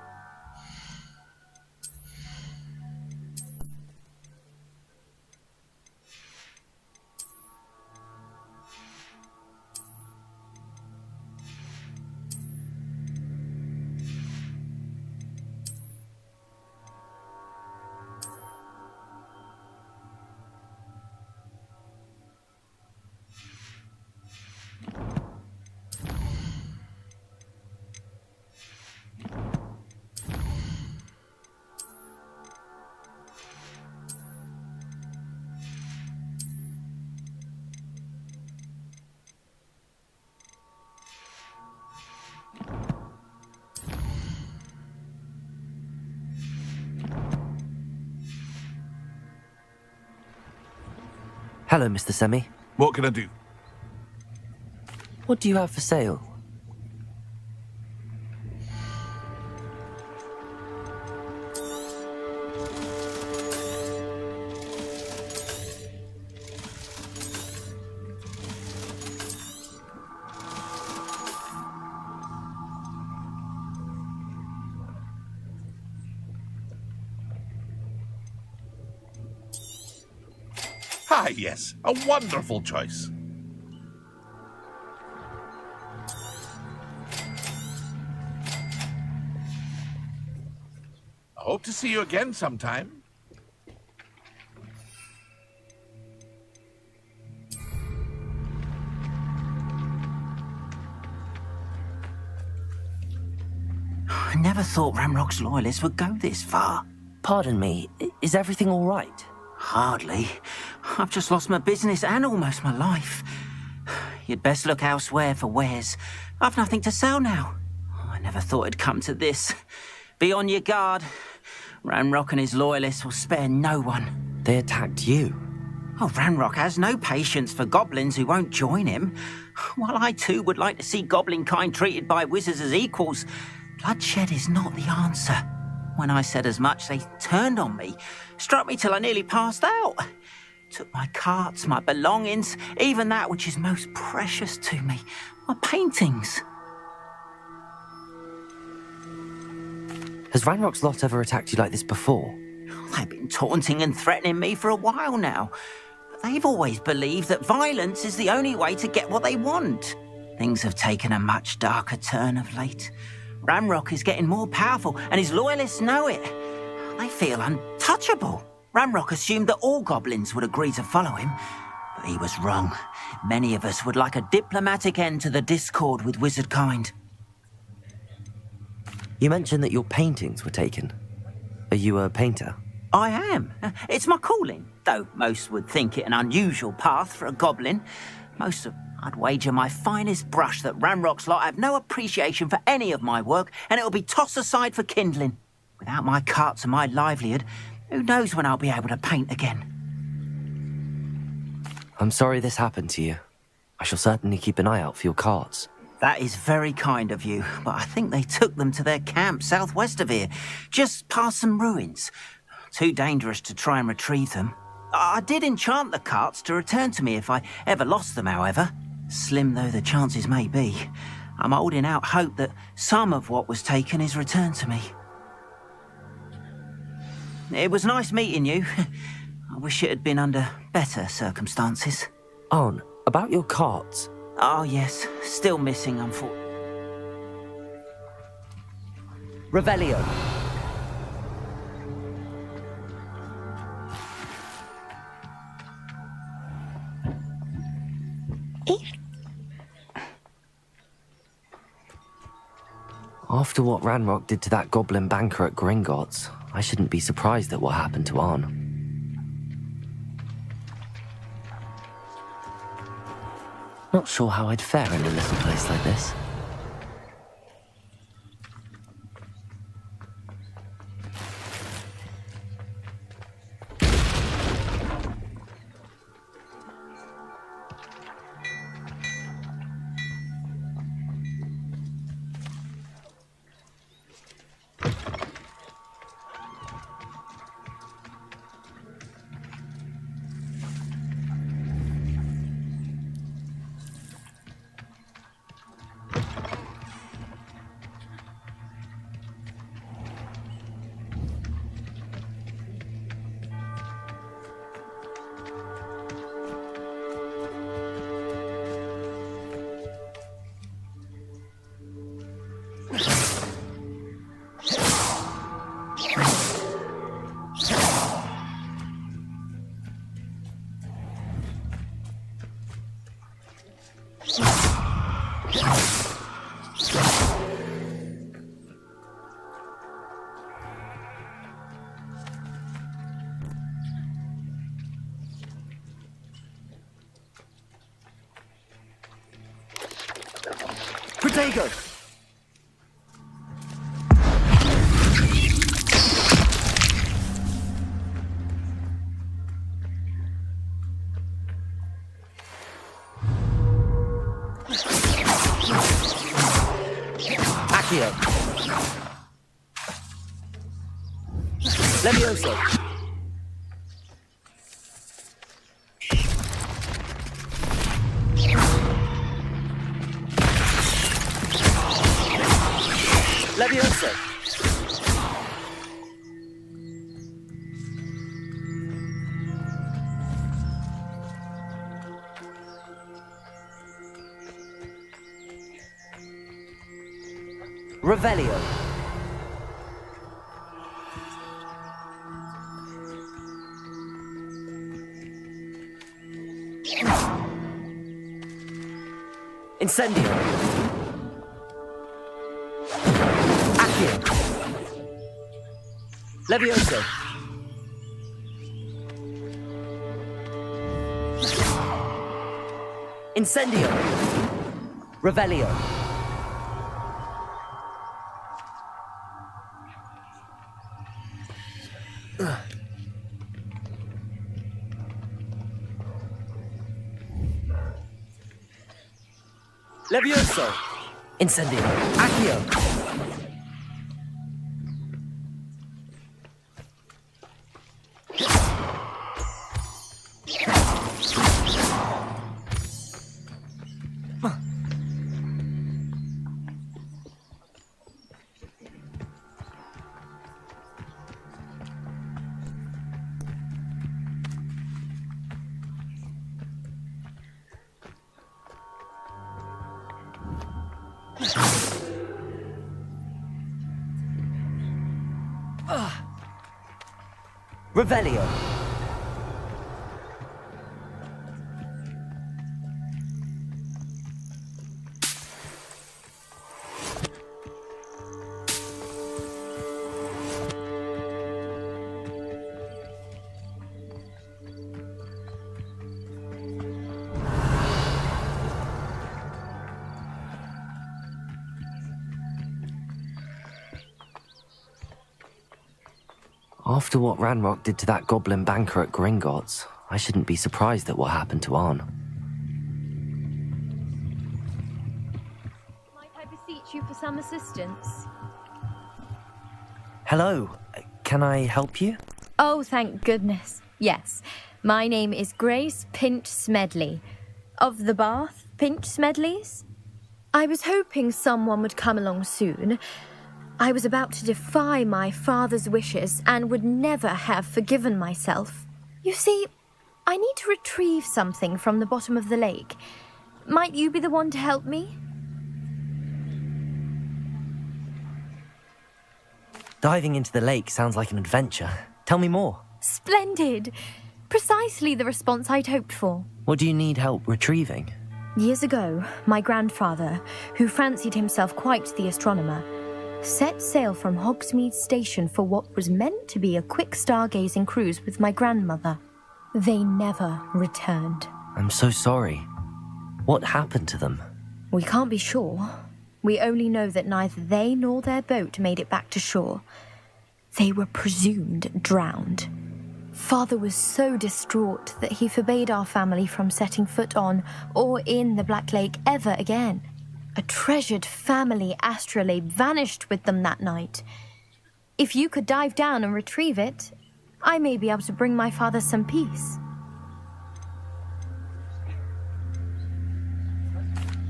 Hello, Mr. Semi. What can I do? What do you have for sale? Ah, yes, a wonderful choice. I hope to see you again sometime. I never thought Ramrock's loyalists would go this far. Pardon me, is everything all right? Hardly. I've just lost my business and almost my life. You'd best look elsewhere for wares. I've nothing to sell now. I never thought it'd come to this. Be on your guard. Ranrock and his loyalists will spare no one. They attacked you? Oh, Ranrock has no patience for goblins who won't join him. While I too would like to see goblin kind treated by wizards as equals, bloodshed is not the answer. When I said as much, they turned on me, struck me till I nearly passed out. Took my carts, my belongings, even that which is most precious to me, my paintings. Has Ranrock's lot ever attacked you like this before? They've been taunting and threatening me for a while now. But they've always believed that violence is the only way to get what they want. Things have taken a much darker turn of late. Ranrock is getting more powerful, and his loyalists know it. They feel untouchable. Ranrock assumed that all goblins would agree to follow him, but he was wrong. Many of us would like a diplomatic end to the discord with wizard kind. You mentioned that your paintings were taken. Are you a painter? I am. It's my calling, though most would think it an unusual path for a goblin. I'd wager my finest brush that Ranrock's lot have no appreciation for any of my work, and it'll be tossed aside for kindling. Without my carts and my livelihood, who knows when I'll be able to paint again? I'm sorry this happened to you. I shall certainly keep an eye out for your carts. That is very kind of you, but I think they took them to their camp southwest of here, just past some ruins. Too dangerous to try and retrieve them. I did enchant the carts to return to me if I ever lost them, however. Slim though the chances may be, I'm holding out hope that some of what was taken is returned to me. It was nice meeting you. I wish it had been under better circumstances. Arn, about your carts. Oh yes, still missing, unfortunately. Revelio. After what Ranrock did to that goblin banker at Gringotts, I shouldn't be surprised at what happened to Arn. Not sure how I'd fare in a little place like this. Protego! Revelio. Levioso. Levioso. Revelio. Incendio. Accio. Levioso. Incendio. Revelio. Levioso. Incendio. Accio. Revelio. After what Ranrock did to that goblin banker at Gringotts, I shouldn't be surprised at what happened to Arn. Might I beseech you for some assistance? Hello, can I help you? Oh, thank goodness. Yes. My name is Grace Pinch Smedley. Of the Bath Pinch Smedleys? I was hoping someone would come along soon. I was about to defy my father's wishes and would never have forgiven myself. You see, I need to retrieve something from the bottom of the lake. Might you be the one to help me? Diving into the lake sounds like an adventure. Tell me more. Splendid! Precisely the response I'd hoped for. What do you need help retrieving? Years ago, my grandfather, who fancied himself quite the astronomer, set sail from Hogsmeade Station for what was meant to be a quick stargazing cruise with my grandmother. They never returned. I'm so sorry. What happened to them? We can't be sure. We only know that neither they nor their boat made it back to shore. They were presumed drowned. Father was so distraught that he forbade our family from setting foot on or in the Black Lake ever again. A treasured family astrolabe vanished with them that night. If you could dive down and retrieve it, I may be able to bring my father some peace.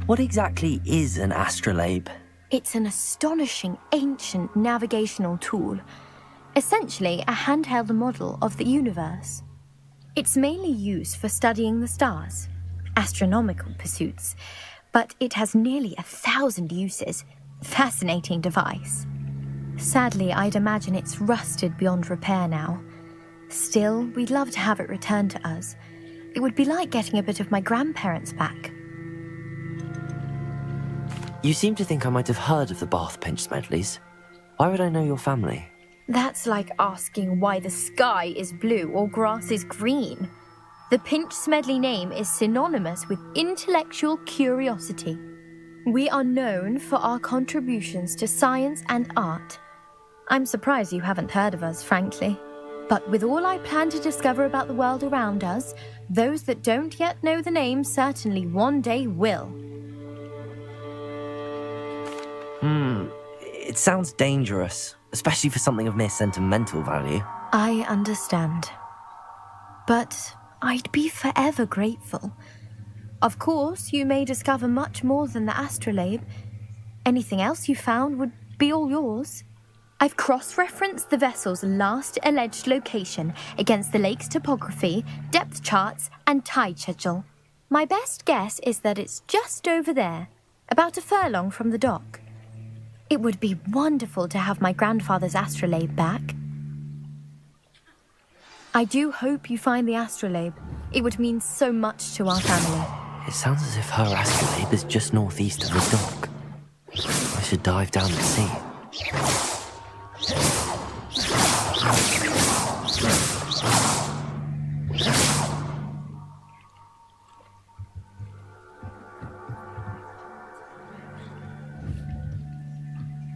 What exactly is an astrolabe? It's an astonishing ancient navigational tool. Essentially a handheld model of the universe. It's mainly used for studying the stars, astronomical pursuits, but it has nearly 1,000 uses. Fascinating device. Sadly, I'd imagine it's rusted beyond repair now. Still, we'd love to have it returned to us. It would be like getting a bit of my grandparents back. You seem to think I might have heard of the Bath Pinch Smedleys. Why would I know your family? That's like asking why the sky is blue or grass is green. The Pinch Smedley name is synonymous with intellectual curiosity. We are known for our contributions to science and art. I'm surprised you haven't heard of us, frankly. But with all I plan to discover about the world around us, those that don't yet know the name certainly one day will. It sounds dangerous, especially for something of mere sentimental value. I understand. But I'd be forever grateful. Of course, you may discover much more than the astrolabe. Anything else you found would be all yours. I've cross-referenced the vessel's last alleged location against the lake's topography, depth charts, and tide schedule. My best guess is that it's just over there, about a furlong from the dock. It would be wonderful to have my grandfather's astrolabe back. I do hope you find the astrolabe. It would mean so much to our family. It sounds as if her astrolabe is just northeast of the dock. I should dive down and see.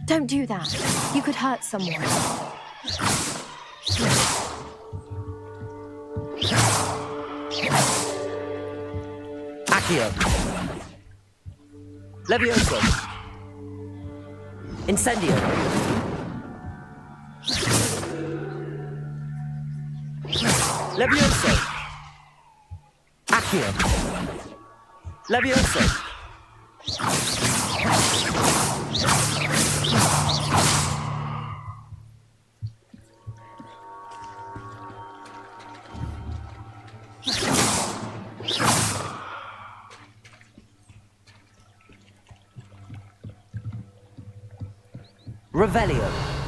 Don't do that. You could hurt someone. Accio! Levioso! Incendio! Levioso! Accio! Levioso! Revelio.